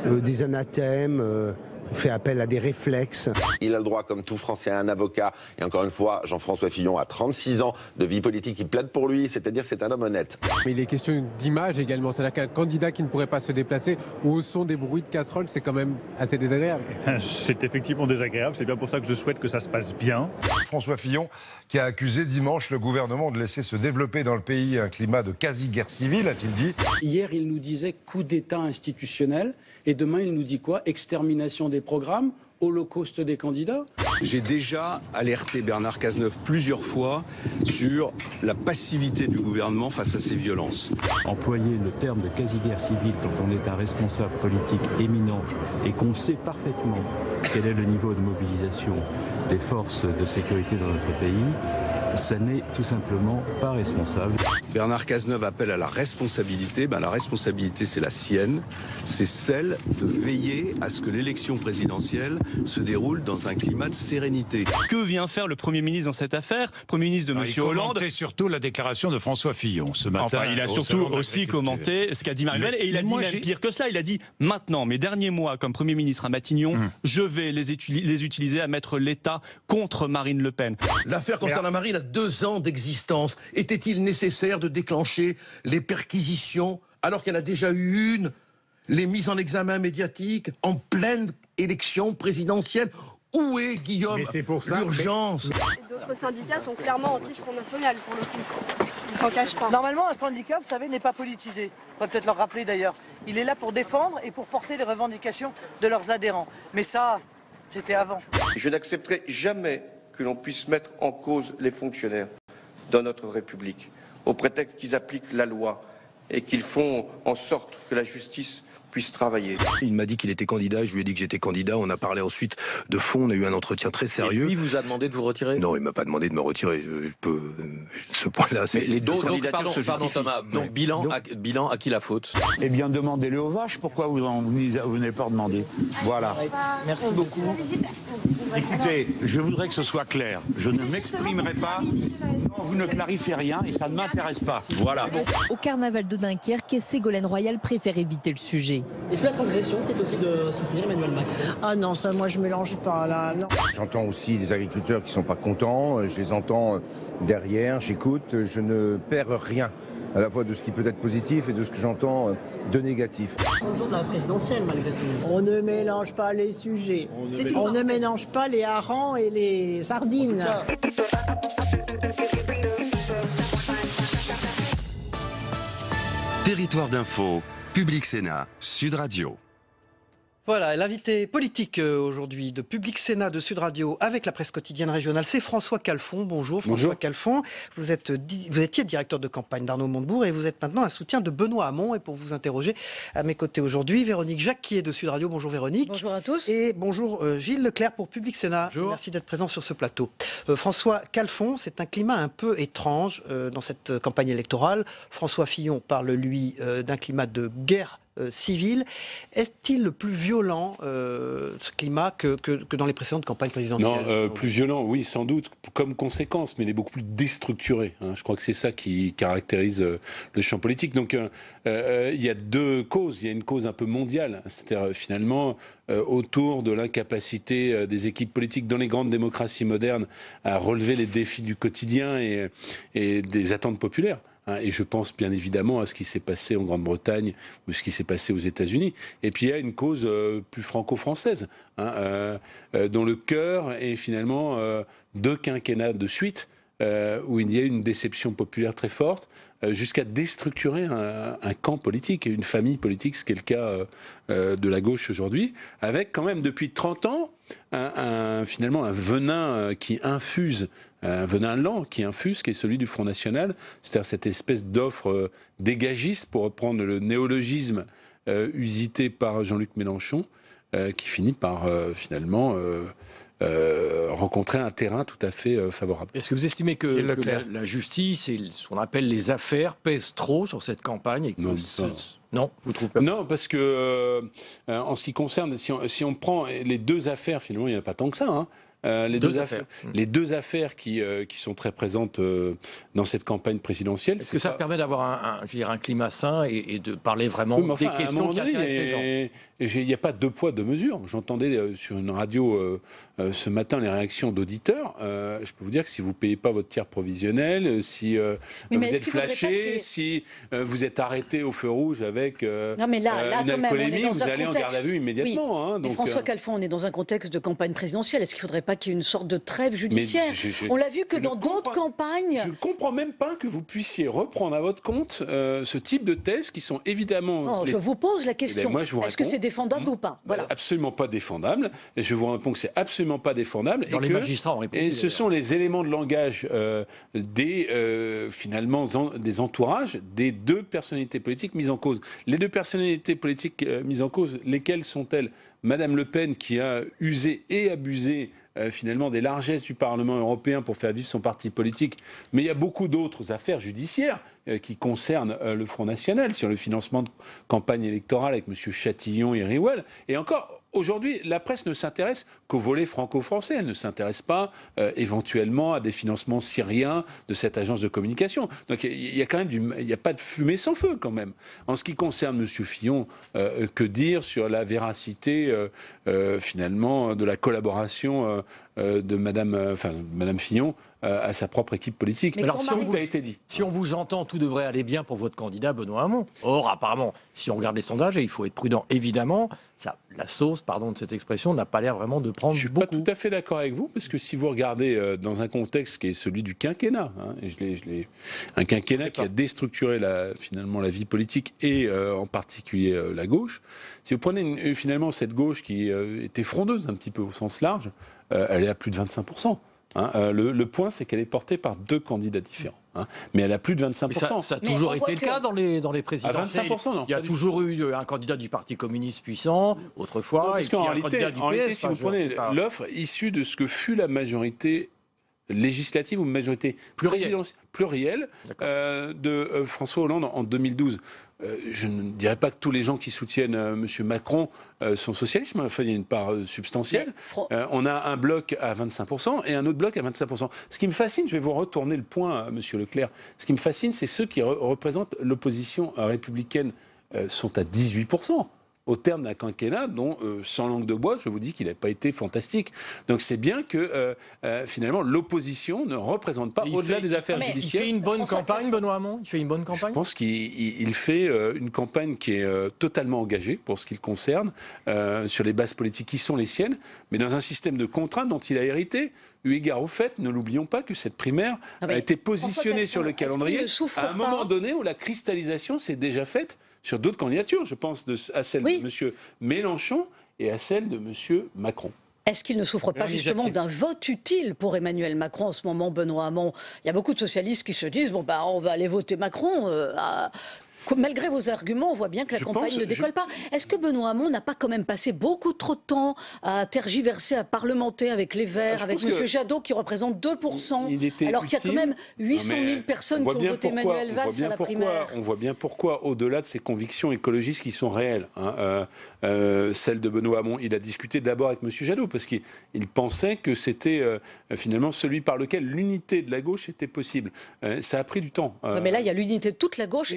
des anathèmes. On fait appel à des réflexes. Il a le droit, comme tout Français, à un avocat. Et encore une fois, Jean-François Fillon a 36 ans de vie politique. Il plaide pour lui, c'est-à-dire c'est un homme honnête. Mais il est question d'image également. C'est-à-dire qu'un candidat qui ne pourrait pas se déplacer ou au son des bruits de casseroles, c'est quand même assez désagréable. C'est effectivement désagréable. C'est bien pour ça que je souhaite que ça se passe bien. François Fillon qui a accusé dimanche le gouvernement de laisser se développer dans le pays un climat de quasi-guerre civile, a-t-il dit. Hier, il nous disait coup d'État institutionnel. Et demain, il nous dit quoi? Extermination des programmes, holocauste des candidats. J'ai déjà alerté Bernard Cazeneuve plusieurs fois sur la passivité du gouvernement face à ces violences. Employer le terme de quasi-guerre civile quand on est un responsable politique éminent et qu'on sait parfaitement quel est le niveau de mobilisation des forces de sécurité dans notre pays, ça n'est tout simplement pas responsable. Bernard Cazeneuve appelle à la responsabilité. La responsabilité, c'est la sienne. C'est celle de veiller à ce que l'élection présidentielle se déroule dans un climat de sérénité. Que vient faire le Premier ministre dans cette affaire? Premier ministre de M. Hollande. Il surtout la déclaration de François Fillon ce matin. Enfin, il a surtout aussi commenté ce qu'a dit Marine Le Pen. Et il a dit même pire que cela. Il a dit maintenant, mes derniers mois comme Premier ministre à Matignon, je vais les utiliser à mettre l'État contre Marine Le Pen. L'affaire concernant Marine a 2 ans d'existence. Était-il nécessaire de déclencher les perquisitions alors qu'il y en a déjà eu une, les mises en examen médiatiques en pleine élection présidentielle? Où est, Guillaume, l'urgence? D'autres syndicats sont clairement anti-Front National pour le coup. Ils s'en cachent pas. Normalement, un syndicat, vous savez, n'est pas politisé. Il faudrait peut-être leur rappeler d'ailleurs. Il est là pour défendre et pour porter les revendications de leurs adhérents. Mais ça, c'était avant. Je n'accepterai jamais que l'on puisse mettre en cause les fonctionnaires dans notre République, au prétexte qu'ils appliquent la loi et qu'ils font en sorte que la justice puisse travailler. Il m'a dit qu'il était candidat, je lui ai dit que j'étais candidat, on a parlé ensuite de fond, on a eu un entretien très sérieux. Et lui vous a demandé de vous retirer? Non, il m'a pas demandé de me retirer, ce point-là, c'est... Les deux candidatures se justifient. Thomas, donc bilan à qui la faute? Eh bien, demandez-le aux vaches, pourquoi vous n'avez pas demandé? Voilà. Merci beaucoup. Écoutez, je voudrais que ce soit clair. Je ne m'exprimerai pas quand vous ne clarifiez rien et ça ne m'intéresse pas. Voilà. Au carnaval de Dunkerque, Ségolène Royal préfère éviter le sujet. pays. Est-ce que la transgression, c'est aussi de soutenir Emmanuel Macron? Ah non, ça, moi, je mélange pas, là, non. J'entends aussi des agriculteurs qui ne sont pas contents, je les entends derrière, j'écoute, je ne perds rien, à la fois de ce qui peut être positif et de ce que j'entends de négatif. C'est le jour de la présidentielle, malgré tout. On ne mélange pas les sujets. On ne mélange pas les harengs et les sardines. Territoire d'info, Public Sénat, Sud Radio. Voilà, l'invité politique aujourd'hui de Public Sénat de Sud Radio avec la presse quotidienne régionale, c'est François Calfon. Bonjour François Calfon. Vous étiez directeur de campagne d'Arnaud Montebourg et vous êtes maintenant un soutien de Benoît Hamon. Et pour vous interroger à mes côtés aujourd'hui, Véronique Jacques qui est de Sud Radio. Bonjour Véronique. Bonjour à tous. Et bonjour Gilles Leclerc pour Public Sénat. Bonjour. Merci d'être présent sur ce plateau. François Calfon, c'est un climat un peu étrange dans cette campagne électorale. François Fillon parle lui d'un climat de guerre civil. Est-il plus violent, ce climat, que dans les précédentes campagnes présidentielles? Non, plus violent, oui, sans doute, comme conséquence, mais il est beaucoup plus déstructuré. Je crois que c'est ça qui caractérise le champ politique. Donc, il y a deux causes. Il y a une cause un peu mondiale, c'est-à-dire finalement autour de l'incapacité des équipes politiques dans les grandes démocraties modernes à relever les défis du quotidien et des attentes populaires. Et je pense bien évidemment à ce qui s'est passé en Grande-Bretagne ou ce qui s'est passé aux États-Unis. Et puis il y a une cause plus franco-française, dont le cœur est finalement deux quinquennats de suite, où il y a une déception populaire très forte, jusqu'à déstructurer un camp politique et une famille politique, ce qui est le cas de la gauche aujourd'hui, avec quand même depuis 30 ans finalement un venin qui infuse, un venin lent qui infuse, qui est celui du Front National, c'est-à-dire cette espèce d'offre dégagiste, pour reprendre le néologisme usité par Jean-Luc Mélenchon, qui finit par finalement rencontrer un terrain tout à fait favorable. Est-ce que vous estimez que la justice et ce qu'on appelle les affaires pèsent trop sur cette campagne et que non, vous trouvez pas? Non, parce que en ce qui concerne, si on prend les deux affaires, finalement, il n'y en a pas tant que ça. Les deux affaires qui sont très présentes dans cette campagne présidentielle. Est-ce que ça permet d'avoir un climat sain et de parler vraiment des questions qui intéressent les gens? Il n'y a pas deux poids, deux mesures. J'entendais sur une radio ce matin les réactions d'auditeurs. Je peux vous dire que si vous ne payez pas votre tiers provisionnel, si vous êtes flashé, si vous êtes arrêté au feu rouge avec une alcoolémie, vous allez en garde à vue immédiatement. Oui. Mais François Calfon, on est dans un contexte de campagne présidentielle. Est-ce qu'il ne faudrait pas qu'il y ait une sorte de trêve judiciaire? On l'a vu que dans d'autres campagnes... Je ne comprends même pas que vous puissiez reprendre à votre compte ce type de thèses qui sont évidemment... Non, je vous pose la question. Est-ce que c'est défendable ou pas? Voilà. Absolument pas défendable. Et je vous réponds que c'est absolument pas défendable. Dans les magistrats, on répond. Et ce sont les éléments de langage finalement des entourages des deux personnalités politiques mises en cause. Les deux personnalités politiques mises en cause, lesquelles sont-elles? Madame Le Pen, qui a usé et abusé finalement des largesses du Parlement européen pour faire vivre son parti politique. Mais il y a beaucoup d'autres affaires judiciaires qui concernent le Front National, sur le financement de campagne électorale avec M. Chatillon et Riwal. Et encore, aujourd'hui, la presse ne s'intéresse qu'au volet franco-français. Elle ne s'intéresse pas éventuellement à des financements syriens de cette agence de communication. Donc il y a quand même il n'y a pas de fumée sans feu quand même. En ce qui concerne M. Fillon, que dire sur la véracité finalement de la collaboration de Madame Fillon à sa propre équipe politique? Alors, si on vous entend, tout devrait aller bien pour votre candidat Benoît Hamon. Or, apparemment, si on regarde les sondages, et il faut être prudent, évidemment, la sauce, pardon de cette expression, n'a pas l'air vraiment de prendre beaucoup. Je ne suis pas tout à fait d'accord avec vous, parce que si vous regardez dans un contexte qui est celui du quinquennat, un quinquennat qui a déstructuré finalement la vie politique et en particulier la gauche, si vous prenez finalement cette gauche qui était frondeuse un petit peu au sens large, elle est à plus de 25%. Le point, c'est qu'elle est portée par deux candidats différents. Mais elle a plus de 25%. Ça a toujours été le cas dans les présidentielles. À 25%, non. Il y a toujours eu un candidat du Parti communiste puissant, autrefois, parce qu'en réalité, si vous prenez l'offre issue de ce que fut la majorité législative ou majorité plurielle de François Hollande en 2012. Je ne dirais pas que tous les gens qui soutiennent M. Macron sont socialistes, mais enfin, il y a une part substantielle. On a un bloc à 25% et un autre bloc à 25%. Ce qui me fascine, je vais vous retourner le point, M. Leclerc, ce qui me fascine, c'est ceux qui représentent l'opposition républicaine sont à 18%. au terme d'un quinquennat dont, sans langue de bois, je vous dis qu'il n'a pas été fantastique. Donc c'est bien que, finalement, l'opposition ne représente pas, au-delà des affaires judiciaires... Il fait une bonne campagne, Benoît Hamon? Il fait une bonne campagne? Je pense qu'il fait une campagne qui est totalement engagée, pour ce qui le concerne, sur les bases politiques qui sont les siennes, mais dans un système de contraintes dont il a hérité, eu égard au fait, ne l'oublions pas, que cette primaire a été positionnée sur le calendrier à un moment donné où la cristallisation s'est déjà faite sur d'autres candidatures. Je pense à celle de M. Mélenchon et à celle de M. Macron. Est-ce qu'il ne souffre pas justement d'un vote utile pour Emmanuel Macron en ce moment, Benoît Hamon? Il y a beaucoup de socialistes qui se disent, on va aller voter Macron. Malgré vos arguments, on voit bien que la campagne ne décolle pas. Est-ce que Benoît Hamon n'a pas quand même passé beaucoup trop de temps à tergiverser, à parlementer avec les Verts, avec M. Jadot qui représente 2%, alors qu'il y a quand même 800 000 personnes qui ont voté Manuel Valls à la primaire? On voit bien pourquoi, au-delà de ces convictions écologistes qui sont réelles, celle de Benoît Hamon, il a discuté d'abord avec M. Jadot, parce qu'il pensait que c'était finalement celui par lequel l'unité de la gauche était possible. Ça a pris du temps. Mais là, il y a l'unité de toute la gauche.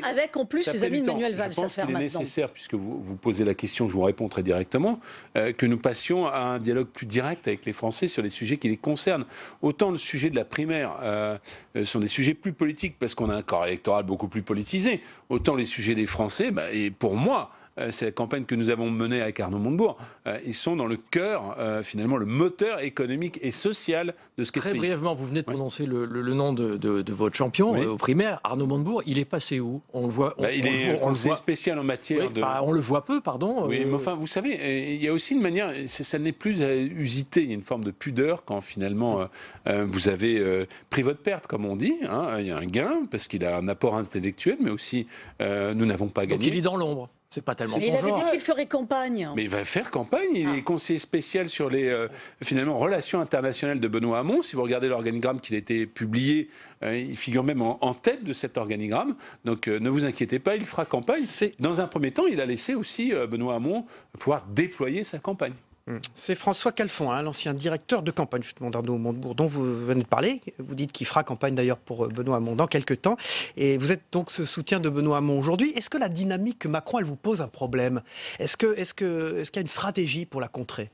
Avec en plus les amis de Manuel Valls à faire maintenant. Je pense qu'il est nécessaire, puisque vous posez la question, je vous réponds très directement, que nous passions à un dialogue plus direct avec les Français sur les sujets qui les concernent. Autant le sujet de la primaire sont des sujets plus politiques parce qu'on a un corps électoral beaucoup plus politisé, autant les sujets des Français, et pour moi, c'est la campagne que nous avons menée avec Arnaud Montebourg. Ils sont dans le cœur, finalement, le moteur économique et social de ce qu'est ce pays. Très brièvement, vous venez de prononcer le nom de votre champion aux primaires, Arnaud Montebourg. Il est passé où? On le voit. Il est conseiller spécial en matière de. On le voit peu, pardon. Oui, mais enfin, vous savez, il y a aussi une manière. Ça n'est plus à usiter. Il y a une forme de pudeur quand finalement vous avez pris votre perte, comme on dit. Il y a un gain parce qu'il a un apport intellectuel, mais aussi nous n'avons pas gagné. Donc il est dans l'ombre. C'est pas tellement son genre. Il avait dit qu'il ferait campagne. Mais il va faire campagne. Il est conseiller spécial sur les finalement relations internationales de Benoît Hamon. Si vous regardez l'organigramme qui a été publié, il figure même en tête de cet organigramme. Donc ne vous inquiétez pas, il fera campagne. Dans un premier temps, il a laissé aussi Benoît Hamon pouvoir déployer sa campagne. C'est François Calfon, l'ancien directeur de campagne justement d'Arnaud Montebourg, dont vous venez de parler. Vous dites qu'il fera campagne d'ailleurs pour Benoît Hamon dans quelques temps. Et vous êtes donc ce soutien de Benoît Hamon aujourd'hui. Est-ce que la dynamique que Macron, elle vous pose un problème? Est-ce qu'il y a une stratégie pour la contrer?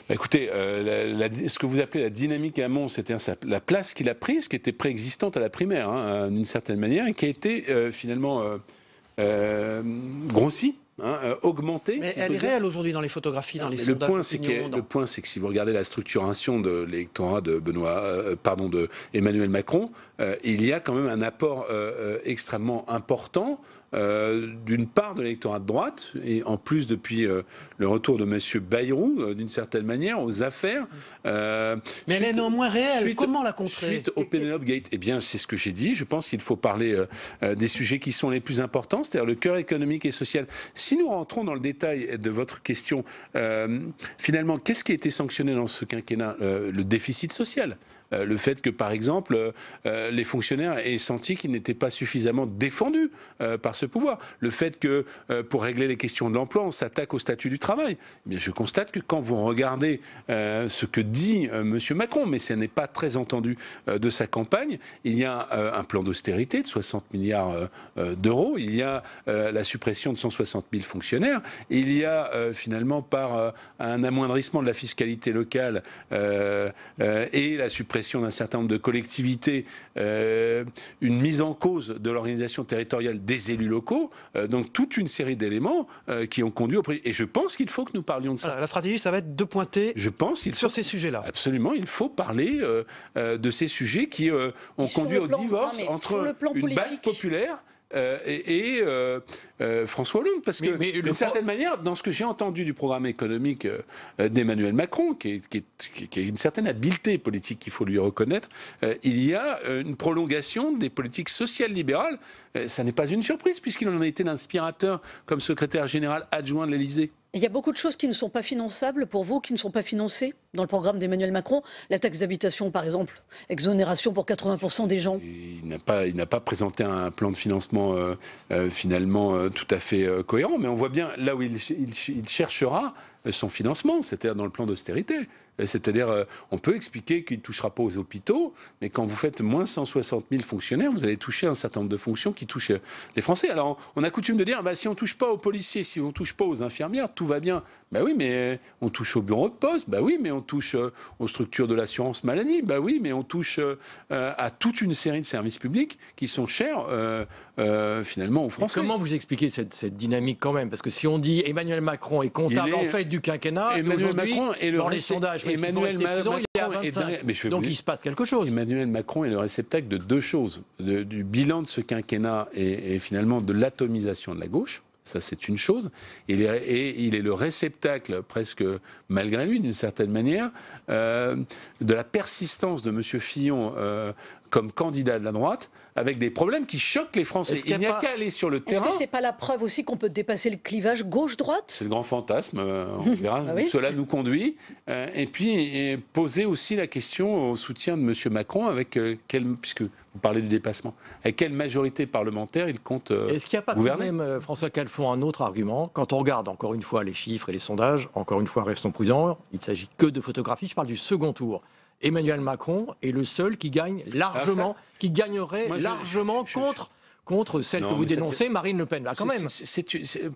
Écoutez, ce que vous appelez la dynamique à Hamon, c'était la place qu'il a prise, qui était préexistante à la primaire, d'une certaine manière, et qui a été finalement grossie. Augmentée. Mais elle est réelle aujourd'hui dans les photographies, dans les sondages. Le point, c'est que si vous regardez la structuration de l'électorat de de Emmanuel Macron, il y a quand même un apport extrêmement important. D'une part de l'électorat de droite, et en plus depuis le retour de M. Bayrou, d'une certaine manière, aux affaires. Mais elle est néanmoins réelle. Comment la contrer? Suite au Penelope Gate, eh bien, c'est ce que j'ai dit. Je pense qu'il faut parler des sujets qui sont les plus importants, c'est-à-dire le cœur économique et social. Si nous rentrons dans le détail de votre question, finalement, qu'est-ce qui a été sanctionné dans ce quinquennat? Le déficit social. Le fait que, par exemple, les fonctionnaires aient senti qu'ils n'étaient pas suffisamment défendus par ce pouvoir. Le fait que, pour régler les questions de l'emploi, on s'attaque au statut du travail. Eh bien, je constate que quand vous regardez ce que dit M. Macron, mais ce n'est pas très entendu de sa campagne, il y a un plan d'austérité de 60 milliards d'euros, il y a la suppression de 160 000 fonctionnaires, il y a finalement par un amoindrissement de la fiscalité locale et la suppression d'un certain nombre de collectivités, une mise en cause de l'organisation territoriale des élus locaux, donc toute une série d'éléments qui ont conduit au... Et je pense qu'il faut que nous parlions de ça. Alors, la stratégie, ça va être de pointer sur ces sujets-là. Absolument, il faut parler de ces sujets qui ont conduit au divorce entre une base populaire et François Hollande, parce que d'une certaine manière, dans ce que j'ai entendu du programme économique d'Emmanuel Macron, qui a une certaine habileté politique qu'il faut lui reconnaître, il y a une prolongation des politiques sociales libérales. Ça n'est pas une surprise, puisqu'il en a été l'inspirateur comme secrétaire général adjoint de l'Élysée. Il y a beaucoup de choses qui ne sont pas finançables pour vous, qui ne sont pas financées dans le programme d'Emmanuel Macron. La taxe d'habitation, par exemple, exonération pour 80% des gens. Il n'a pas présenté un plan de financement finalement tout à fait cohérent, mais on voit bien là où il cherchera, son financement, c'est-à-dire dans le plan d'austérité. C'est-à-dire, on peut expliquer qu'il ne touchera pas aux hôpitaux, mais quand vous faites moins 160 000 fonctionnaires, vous allez toucher un certain nombre de fonctions qui touchent les Français. Alors, on a coutume de dire, si on ne touche pas aux policiers, si on ne touche pas aux infirmières, tout va bien. Oui, mais on touche au bureau de poste. Oui, mais on touche aux structures de l'assurance maladie. Oui, mais on touche à toute une série de services publics qui sont chers, finalement, aux Français. Mais comment vous expliquez cette dynamique quand même? Parce que si on dit Emmanuel Macron est comptable en fait du quinquennat, Emmanuel Macron est dans les sondages, Emmanuel Macron il est à 25. Donc il se passe quelque chose. Emmanuel Macron est le réceptacle de deux choses. Du bilan de ce quinquennat et finalement de l'atomisation de la gauche. Ça, c'est une chose. Il est le réceptacle, presque malgré lui, d'une certaine manière, de la persistance de M. Fillon comme candidat de la droite, avec des problèmes qui choquent les Français. Il n'y a qu'à aller sur le terrain. Est-ce que c'est pas la preuve aussi qu'on peut dépasser le clivage gauche-droite? C'est le grand fantasme. On verra où cela nous conduit. Et puis, poser aussi la question au soutien de M. Macron, avec puisque vous parlez du dépassement, avec quelle majorité parlementaire il compte gouverner. Est-ce qu'il n'y a pas quand même, François Calfon, un autre argument? Quand on regarde encore une fois les chiffres et les sondages, encore une fois, restons prudents, il ne s'agit que de photographies, je parle du second tour. Emmanuel Macron est le seul qui gagne largement, qui gagnerait largement contre celle que vous dénoncez, Marine Le Pen. Là, quand même.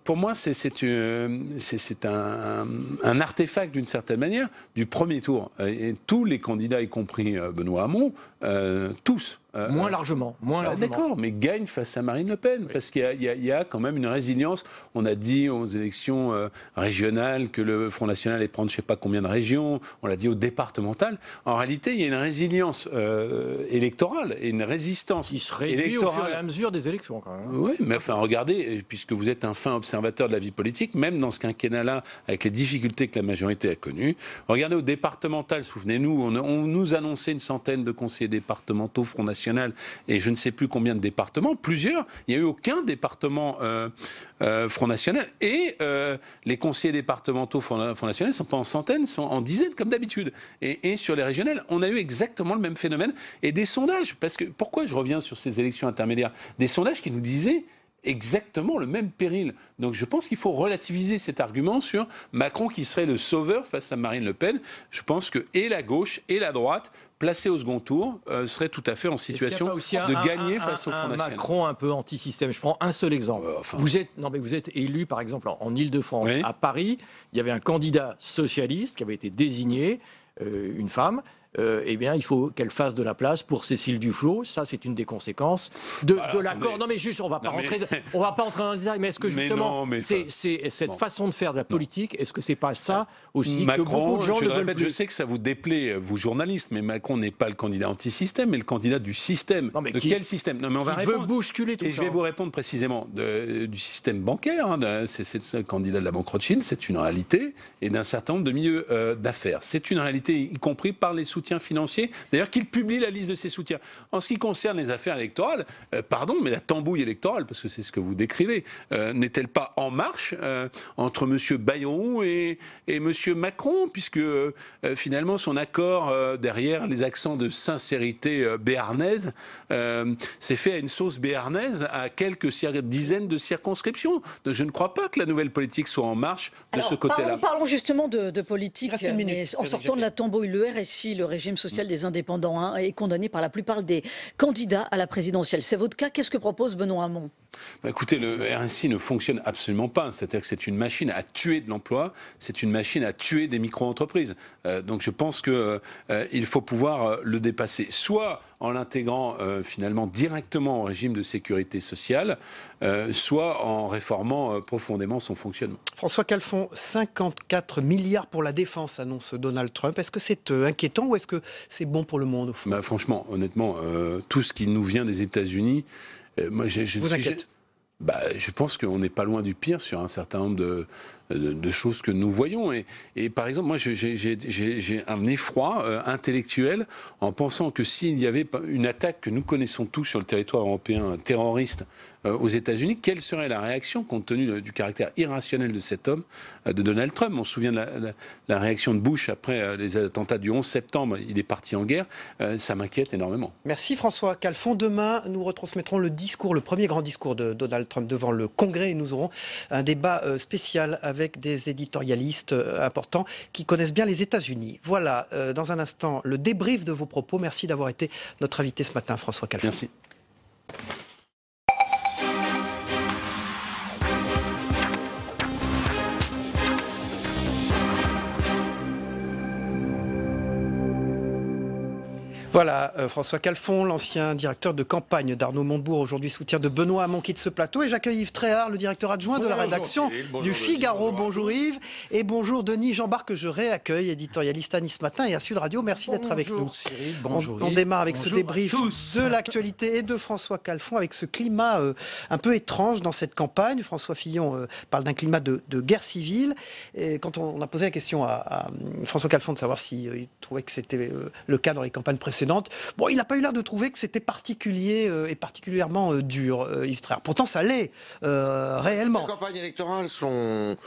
Pour moi, c'est un artefact d'une certaine manière du premier tour. Et tous les candidats, y compris Benoît Hamon, tous. Moins largement. D'accord, mais gagne face à Marine Le Pen, parce qu'il y a quand même une résilience. On a dit aux élections régionales que le Front National allait prendre je ne sais pas combien de régions, on l'a dit aux départementales. En réalité, il y a une résilience électorale et une résistance qui se réduit au fur et à mesure des élections, quand même. Oui, mais enfin, regardez, puisque vous êtes un fin observateur de la vie politique, même dans ce quinquennat-là, avec les difficultés que la majorité a connues, regardez au départemental, souvenez-nous, on nous annonçait une centaine de conseillers départementaux, Front National, et je ne sais plus combien de départements, plusieurs. Il n'y a eu aucun département Front National. Et les conseillers départementaux Front National ne sont pas en centaines, sont en dizaines, comme d'habitude. Et sur les régionales, on a eu exactement le même phénomène. Et des sondages, parce que pourquoi je reviens sur ces élections intermédiaires? Des sondages qui nous disaient exactement le même péril. Donc je pense qu'il faut relativiser cet argument sur Macron qui serait le sauveur face à Marine Le Pen. Je pense que et la gauche et la droite, placés au second tour, seraient tout à fait en situation de gagner face au Front National. Macron un peu anti-système. Je prends un seul exemple. Vous êtes élu, par exemple, en Ile-de-France. Oui. À Paris, il y avait un candidat socialiste qui avait été désigné, une femme. Eh bien, il faut qu'elle fasse de la place pour Cécile Duflot. Ça, c'est une des conséquences de l'accord. Non, mais juste, on va pas rentrer dans le détail. Mais est-ce que justement, c'est cette façon de faire de la politique, est-ce que c'est pas ça aussi Macron, que beaucoup de gens ne veulent plus? Je sais que ça vous déplaît, vous journalistes, mais Macron n'est pas le candidat anti-système, mais le candidat du système. Non, mais quel système? Non, mais on va veut bousculer tout ça. Et je vais vous répondre précisément du système bancaire. C'est le candidat de la banque Rothschild, c'est une réalité, et d'un certain nombre de milieux d'affaires. C'est une réalité, y compris par les soutiens financiers, d'ailleurs qu'il publie la liste de ses soutiens. En ce qui concerne les affaires électorales, pardon, mais la tambouille électorale, parce que c'est ce que vous décrivez, n'est-elle pas en marche entre M. Bayrou et M. Macron, puisque finalement son accord derrière les accents de sincérité béarnaise s'est fait à une sauce béarnaise à quelques dizaines de circonscriptions. Donc, je ne crois pas que la nouvelle politique soit en marche de ce côté-là. Parlons justement de politique, mais en sortant de la tambouille, le RSI, le régime social des indépendants, est condamné par la plupart des candidats à la présidentielle. C'est votre cas. Qu'est-ce que propose Benoît Hamon? Écoutez, le RSI ne fonctionne absolument pas. C'est-à-dire que c'est une machine à tuer de l'emploi, c'est une machine à tuer des micro-entreprises. Donc je pense qu'il faut pouvoir le dépasser, soit en l'intégrant finalement directement au régime de sécurité sociale, soit en réformant profondément son fonctionnement. François Calfon, 54 milliards pour la défense, annonce Donald Trump. Est-ce que c'est inquiétant ou est-ce que c'est bon pour le monde au fond? Franchement, honnêtement, tout ce qui nous vient des États-Unis, moi, vous inquiète? Je pense qu'on n'est pas loin du pire sur un certain nombre de choses que nous voyons. Et par exemple, moi, j'ai un effroi intellectuel en pensant que s'il y avait une attaque que nous connaissons tous sur le territoire européen, terroriste, aux États-Unis, quelle serait la réaction compte tenu du caractère irrationnel de cet homme, de Donald Trump? On se souvient de la réaction de Bush après les attentats du 11 septembre. Il est parti en guerre. Ça m'inquiète énormément. Merci François Calfon. Demain, nous retransmettrons le premier grand discours de Donald Trump devant le Congrès et nous aurons un débat spécial avec avec des éditorialistes importants qui connaissent bien les États-Unis. Voilà, dans un instant, le débrief de vos propos. Merci d'avoir été notre invité ce matin, François Calfon. Merci. Voilà, François Calfon, l'ancien directeur de campagne d'Arnaud Montebourg, aujourd'hui soutien de Benoît Hamon, quitte ce plateau. Et j'accueille Yves Tréhard, le directeur adjoint de la rédaction du Figaro. Bonjour Yves. Et bonjour Denis Jean-Bart, que je réaccueille, éditorialiste à Nice Matin et à Sud Radio. Merci d'être avec nous. Cyril, bonjour on démarre avec ce débrief de l'actualité et de François Calfon, avec ce climat un peu étrange dans cette campagne. François Fillon parle d'un climat de guerre civile. Et quand on a posé la question à François Calfon de savoir s'il trouvait que c'était le cas dans les campagnes précédentes, bon, il n'a pas eu l'air de trouver que c'était particulier et particulièrement dur, Yves Tréhard. Pourtant, ça l'est réellement. Les campagnes électorales sont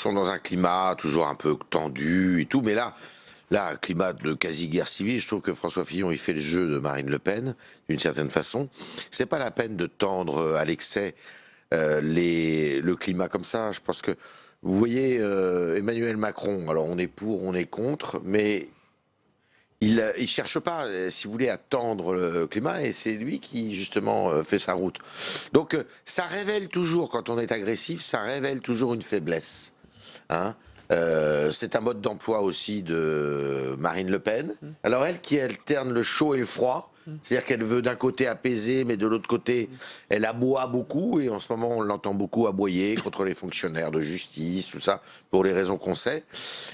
dans un climat toujours un peu tendu et tout, mais là, climat de quasi-guerre civile, je trouve que François Fillon, il fait le jeu de Marine Le Pen, d'une certaine façon. C'est pas la peine de tendre à l'excès le climat comme ça. Je pense que, vous voyez, Emmanuel Macron, alors on est pour, on est contre, mais il cherche pas, si vous voulez, à tendre le climat, et c'est lui qui, justement, fait sa route. Donc, ça révèle toujours, quand on est agressif, ça révèle toujours une faiblesse. Hein. C'est un mode d'emploi aussi de Marine Le Pen. Alors, elle qui alterne le chaud et le froid, c'est-à-dire qu'elle veut d'un côté apaiser, mais de l'autre côté, elle aboie beaucoup, et en ce moment, on l'entend beaucoup aboyer contre les fonctionnaires de justice, tout ça, pour les raisons qu'on sait.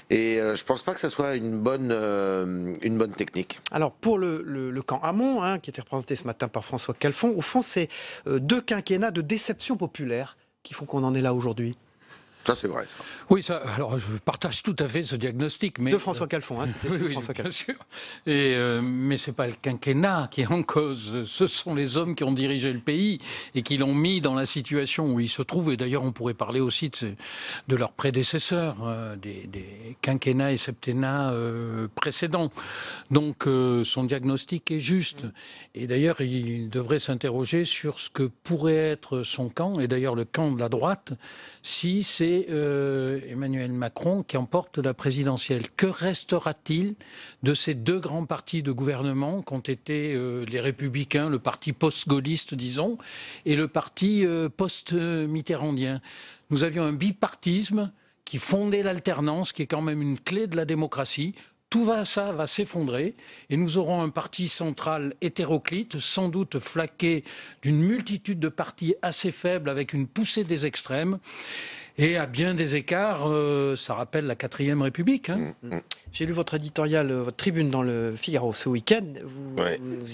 Et je pense pas que ça soit une bonne technique. Alors, pour le camp Hamon, qui était représenté ce matin par François Calfon, au fond, c'est 2 quinquennats de déception populaire qui font qu'on en est là aujourd'hui. Ça, c'est vrai, ça. Oui, ça, alors je partage tout à fait ce diagnostic. Mais, de François Calfon, c'était oui, François Calfon. Bien sûr. Mais ce n'est pas le quinquennat qui est en cause. Ce sont les hommes qui ont dirigé le pays et qui l'ont mis dans la situation où il se trouve. Et d'ailleurs, on pourrait parler aussi de leurs prédécesseurs, des quinquennats et septennats précédents. Donc, son diagnostic est juste. Et d'ailleurs, il devrait s'interroger sur ce que pourrait être son camp, et d'ailleurs le camp de la droite, si c'est Emmanuel Macron qui emporte la présidentielle. Que restera-t-il de ces 2 grands partis de gouvernement qu'ont été les Républicains, le parti post-gaulliste, disons, et le parti post-mitterrandien? Nous avions un bipartisme qui fondait l'alternance, qui est quand même une clé de la démocratie. Tout ça va s'effondrer et nous aurons un parti central hétéroclite, sans doute flaqué d'une multitude de partis assez faibles avec une poussée des extrêmes. Et à bien des écarts, ça rappelle la 4e République. J'ai lu votre éditorial, votre tribune dans le Figaro ce week-end. Vous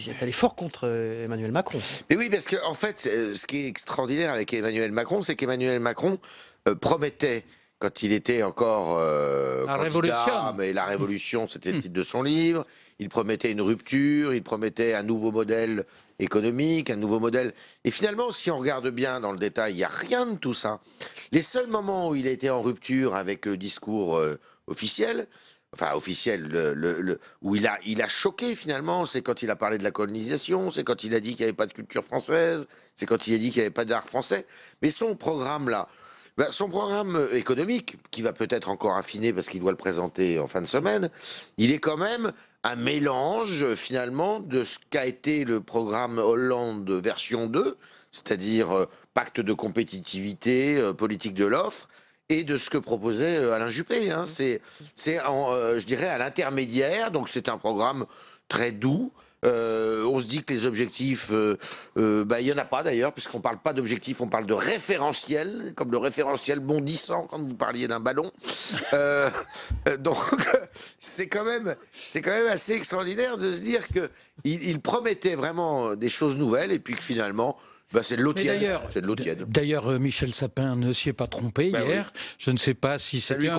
y êtes allé fort contre Emmanuel Macron. Mais oui, parce qu'en fait, ce qui est extraordinaire avec Emmanuel Macron, c'est qu'Emmanuel Macron promettait, quand il était encore candidat, mais la révolution, c'était le titre de son livre. Il promettait une rupture, il promettait un nouveau modèle économique, un nouveau modèle. Et finalement, si on regarde bien dans le détail, il n'y a rien de tout ça. Les seuls moments où il a été en rupture avec le discours officiel, où il a choqué finalement, c'est quand il a parlé de la colonisation, c'est quand il a dit qu'il n'y avait pas de culture française, c'est quand il a dit qu'il n'y avait pas d'art français. Mais son programme là, son programme économique, qui va peut-être encore affiner parce qu'il doit le présenter en fin de semaine, il est quand même un mélange finalement de ce qu'a été le programme Hollande version 2, c'est-à-dire pacte de compétitivité, politique de l'offre, et de ce que proposait Alain Juppé. C'est je dirais, à l'intermédiaire, donc c'est un programme très doux. On se dit que les objectifs, il n'y en a pas d'ailleurs, puisqu'on ne parle pas d'objectifs, on parle de référentiel, comme le référentiel bondissant quand vous parliez d'un ballon. Donc c'est quand même assez extraordinaire de se dire qu'il promettait vraiment des choses nouvelles et puis que finalement... c'est de l'eau tiède. D'ailleurs, Michel Sapin ne s'y est pas trompé hier. Oui. Je ne sais pas si c'était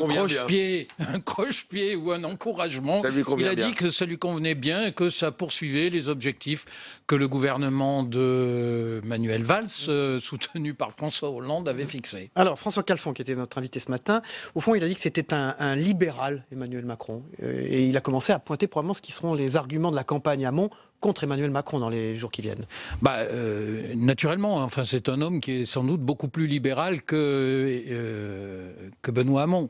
un croche-pied ou un encouragement. Il a dit que ça lui convenait bien et que ça poursuivait les objectifs que le gouvernement de Manuel Valls, soutenu par François Hollande, avait fixés. Alors, François Calfon, qui était notre invité ce matin, au fond, il a dit que c'était un libéral, Emmanuel Macron. Et il a commencé à pointer probablement ce qui seront les arguments de la campagne Hamon contre Emmanuel Macron dans les jours qui viennent. Naturellement, enfin, c'est un homme qui est sans doute beaucoup plus libéral que Benoît Hamon.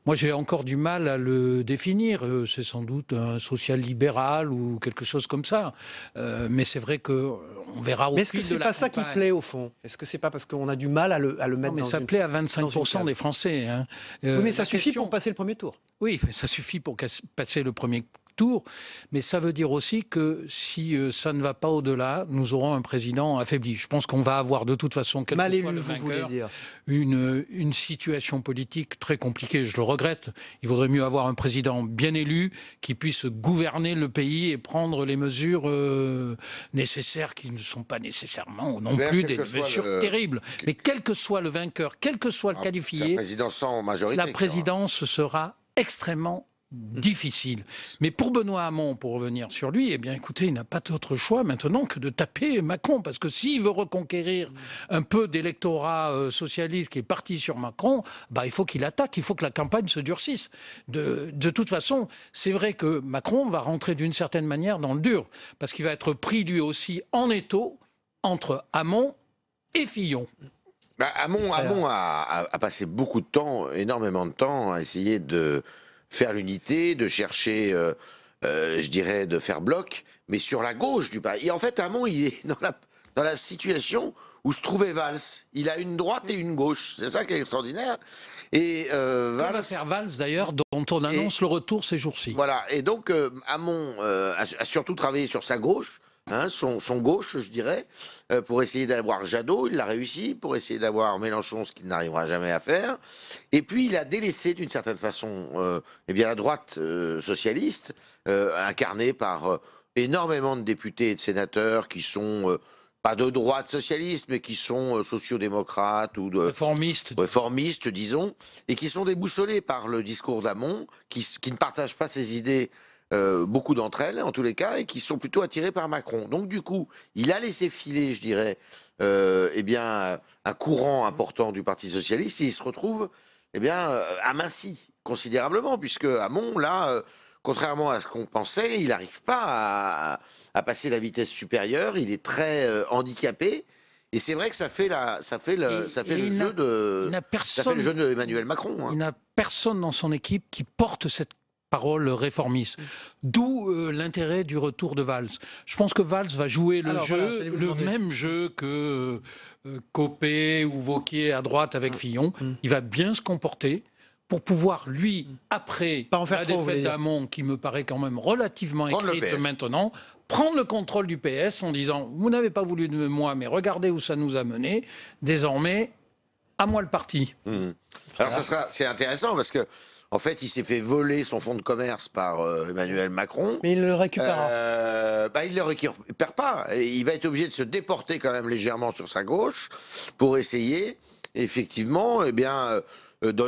Moi, j'ai encore du mal à le définir. C'est sans doute un social-libéral ou quelque chose comme ça. Mais c'est vrai qu'on verra au fil de la campagne. Mais est-ce que c'est pas ça qui plaît, au fond? Est-ce que c'est pas parce qu'on a du mal à le mettre mais ça plaît à 25% des Français. Hein. Oui, mais ça suffit pour passer le premier tour. Oui, ça suffit pour passer le premier tour, mais ça veut dire aussi que si ça ne va pas au-delà, nous aurons un président affaibli. Je pense qu'on va avoir de toute façon, quel que soit le vainqueur, une situation politique très compliquée. Je le regrette. Il vaudrait mieux avoir un président bien élu qui puisse gouverner le pays et prendre les mesures nécessaires, qui ne sont pas nécessairement non plus des mesures terribles. Mais quel que soit le vainqueur, quel que soit le qualifié, la présidence sera extrêmement difficile. Mais pour Benoît Hamon, pour revenir sur lui, eh bien écoutez, il n'a pas d'autre choix maintenant que de taper Macron, parce que s'il veut reconquérir un peu d'électorat socialiste qui est parti sur Macron, il faut qu'il attaque, il faut que la campagne se durcisse. De toute façon, c'est vrai que Macron va rentrer d'une certaine manière dans le dur, parce qu'il va être pris lui aussi en étau entre Hamon et Fillon. Hamon a passé beaucoup de temps, énormément de temps, à essayer de faire l'unité, de chercher, je dirais, de faire bloc, mais sur la gauche du pays. Et en fait, Hamon, il est dans la situation où se trouvait Valls. Il a une droite et une gauche. C'est ça qui est extraordinaire. Et Valls va faire Valls, d'ailleurs, dont on annonce le retour ces jours-ci. Voilà. Et donc, Hamon a surtout travaillé sur sa gauche, son gauche, je dirais, pour essayer d'avoir Jadot, il l'a réussi, pour essayer d'avoir Mélenchon, ce qu'il n'arrivera jamais à faire. Et puis il a délaissé d'une certaine façon la droite socialiste, incarnée par énormément de députés et de sénateurs qui sont pas de droite socialiste, mais qui sont sociodémocrates ou réformistes, disons, et qui sont déboussolés par le discours d'Hamon, qui ne partagent pas ses idées. Beaucoup d'entre elles, en tous les cas, et qui sont plutôt attirées par Macron. Donc, du coup, il a laissé filer, je dirais, un courant important du Parti socialiste, et il se retrouve, aminci considérablement, puisque Hamon, là, contrairement à ce qu'on pensait, il n'arrive pas à passer la vitesse supérieure. Il est très handicapé. Et c'est vrai que ça fait le jeu de Emmanuel Macron. Il n'a personne dans son équipe qui porte cette parole réformiste. D'où l'intérêt du retour de Valls. Je pense que Valls va jouer le même jeu que Copé ou Wauquiez à droite avec Fillon. Il va bien se comporter pour pouvoir, lui, après la défaite d'Hamon, qui me paraît quand même relativement écrite maintenant, prendre le contrôle du PS en disant « Vous n'avez pas voulu de moi, mais regardez où ça nous a mené. Désormais, à moi le parti. Alors c'est intéressant parce que en fait, il s'est fait voler son fonds de commerce par Emmanuel Macron. Mais il le récupérera. Il ne le récupère pas. Il va être obligé de se déporter quand même légèrement sur sa gauche pour essayer, effectivement,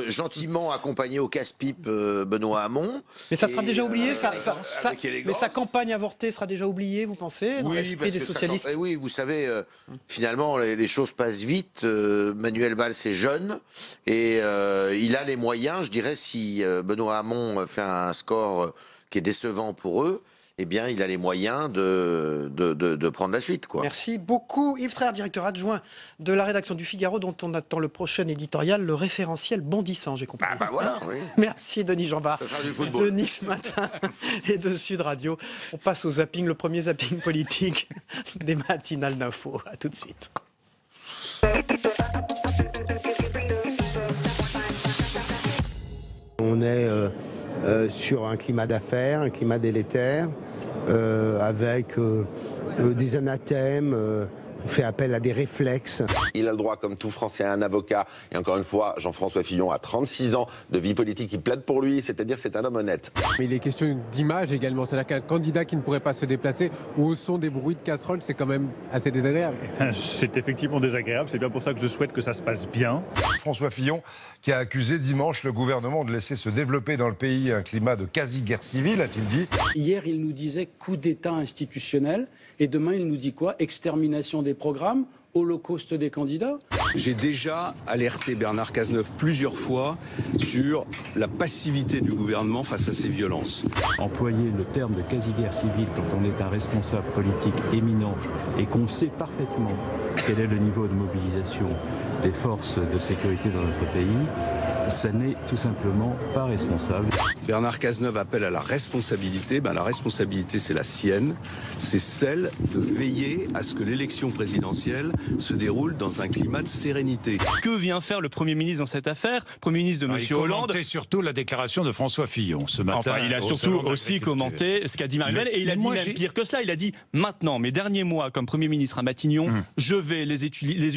gentiment accompagné au casse-pipe Benoît Hamon. Mais ça sera déjà oublié, mais sa campagne avortée sera déjà oubliée, vous pensez, dans l'esprit des socialistes? Oui, vous savez, finalement, les choses passent vite. Manuel Valls est jeune et il a les moyens, je dirais, si Benoît Hamon fait un score qui est décevant pour eux, eh bien, il a les moyens de prendre la suite, quoi. Merci beaucoup. Yves Traire, directeur adjoint de la rédaction du Figaro, dont on attend le prochain éditorial, le référentiel bondissant, j'ai compris. Voilà, oui. Merci, Denis Jeanbart, de Nice Matin et de Sud Radio. On passe au zapping, le premier zapping politique des matinales d'info. À tout de suite. On est sur un climat d'affaires, un climat délétère, avec des anathèmes, on fait appel à des réflexes. Il a le droit, comme tout Français, à un avocat. Et encore une fois, Jean-François Fillon a 36 ans de vie politique, il plaide pour lui, c'est-à-dire c'est un homme honnête. Mais il est question d'image également, c'est-à-dire qu'un candidat qui ne pourrait pas se déplacer ou au son des bruits de casseroles, c'est quand même assez désagréable. C'est effectivement désagréable, c'est bien pour ça que je souhaite que ça se passe bien. François Fillon qui a accusé dimanche le gouvernement de laisser se développer dans le pays un climat de quasi-guerre civile, a-t-il dit. Hier, il nous disait coup d'État institutionnel, et demain, il nous dit quoi? Extermination des programmes. holocauste des candidats. J'ai déjà alerté Bernard Cazeneuve plusieurs fois sur la passivité du gouvernement face à ces violences. Employer le terme de quasi-guerre civile quand on est un responsable politique éminent et qu'on sait parfaitement quel est le niveau de mobilisation des forces de sécurité dans notre pays, ça n'est tout simplement pas responsable. Bernard Cazeneuve appelle à la responsabilité. La responsabilité, c'est la sienne. C'est celle de veiller à ce que l'élection présidentielle se déroule dans un climat de sérénité. Que vient faire le Premier ministre dans cette affaire? Premier ministre de M. Hollande. Il surtout la déclaration de François Fillon ce matin. Enfin, il a surtout aussi commenté ce qu'a dit Marine Le Pen. Et il a dit même pire que cela. Il a dit maintenant, mes derniers mois comme Premier ministre à Matignon, je vais les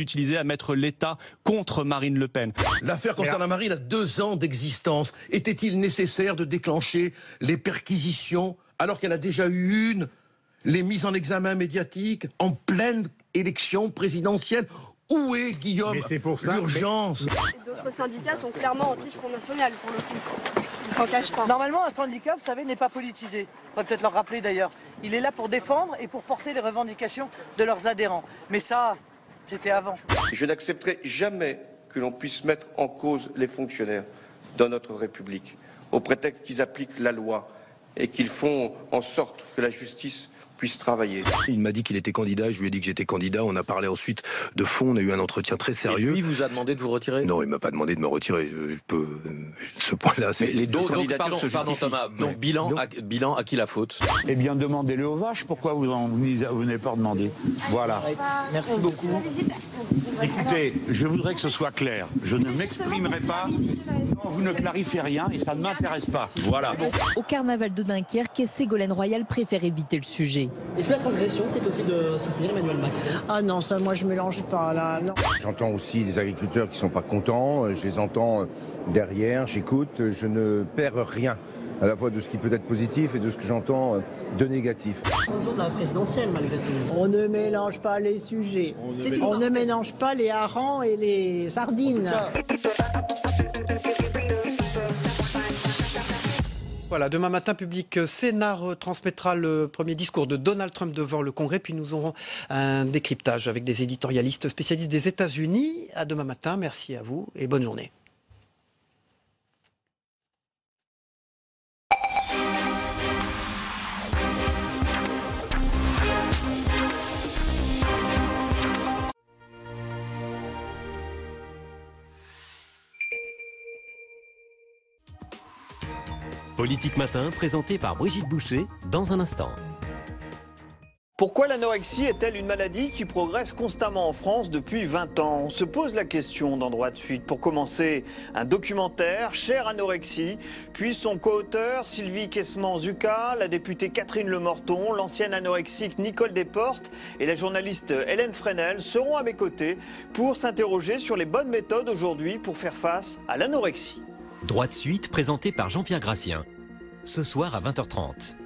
utiliser à mettre l'État contre Marine Le Pen. L'affaire concernant Marine a 2 ans d'existence. Était-il nécessaire de déclencher les perquisitions alors qu'elle a déjà eu une, les mises en examen médiatiques en pleine élection présidentielle? Où est, Guillaume, l'urgence? D'autres syndicats sont clairement anti-Front National, pour le coup. Ils s'en cachent pas. Normalement, un syndicat, vous savez, n'est pas politisé. Il faudrait peut-être leur rappeler d'ailleurs. Il est là pour défendre et pour porter les revendications de leurs adhérents. Mais ça, c'était avant. Je n'accepterai jamais que l'on puisse mettre en cause les fonctionnaires dans notre République, au prétexte qu'ils appliquent la loi et qu'ils font en sorte que la justice puisse travailler. Il m'a dit qu'il était candidat, je lui ai dit que j'étais candidat, on a parlé ensuite de fond, on a eu un entretien très sérieux. Et lui vous a demandé de vous retirer? Non, il m'a pas demandé de me retirer, ce point-là, c'est... Les deux candidatures se justifient. Thomas, donc bilan à qui la faute? Eh bien, demandez-le aux vaches, pourquoi vous n'avez pas demandé? Voilà. Merci beaucoup. Écoutez, je voudrais que ce soit clair. Je ne m'exprimerai pas quand vous ne clarifiez rien et ça ne m'intéresse pas. Voilà. Au carnaval de Dunkerque, Ségolène Royal préfère éviter le sujet. Est-ce que la transgression, c'est aussi de soutenir Emmanuel Macron? Ah non, ça, moi, je mélange pas, là, non. J'entends aussi des agriculteurs qui ne sont pas contents, je les entends derrière, j'écoute, je ne perds rien, à la fois de ce qui peut être positif et de ce que j'entends de négatif. C'est le jour de la présidentielle, malgré tout. On ne mélange pas les sujets. On ne mélange pas les harengs et les sardines. Voilà, demain matin, Public Sénat retransmettra le premier discours de Donald Trump devant le Congrès, puis nous aurons un décryptage avec des éditorialistes spécialistes des États-Unis. À demain matin, merci à vous et bonne journée. Politique Matin, présenté par Brigitte Boucher, dans un instant. Pourquoi l'anorexie est-elle une maladie qui progresse constamment en France depuis 20 ans? On se pose la question dans Droit de Suite. Pour commencer, un documentaire, Chère anorexie, puis son co-auteur Sylvie Quesman-Zucca, la députée Catherine Lemorton, l'ancienne anorexique Nicole Desportes et la journaliste Hélène Fresnel seront à mes côtés pour s'interroger sur les bonnes méthodes aujourd'hui pour faire face à l'anorexie. Droit de Suite, présenté par Jean-Pierre Grassien. Ce soir à 20h30.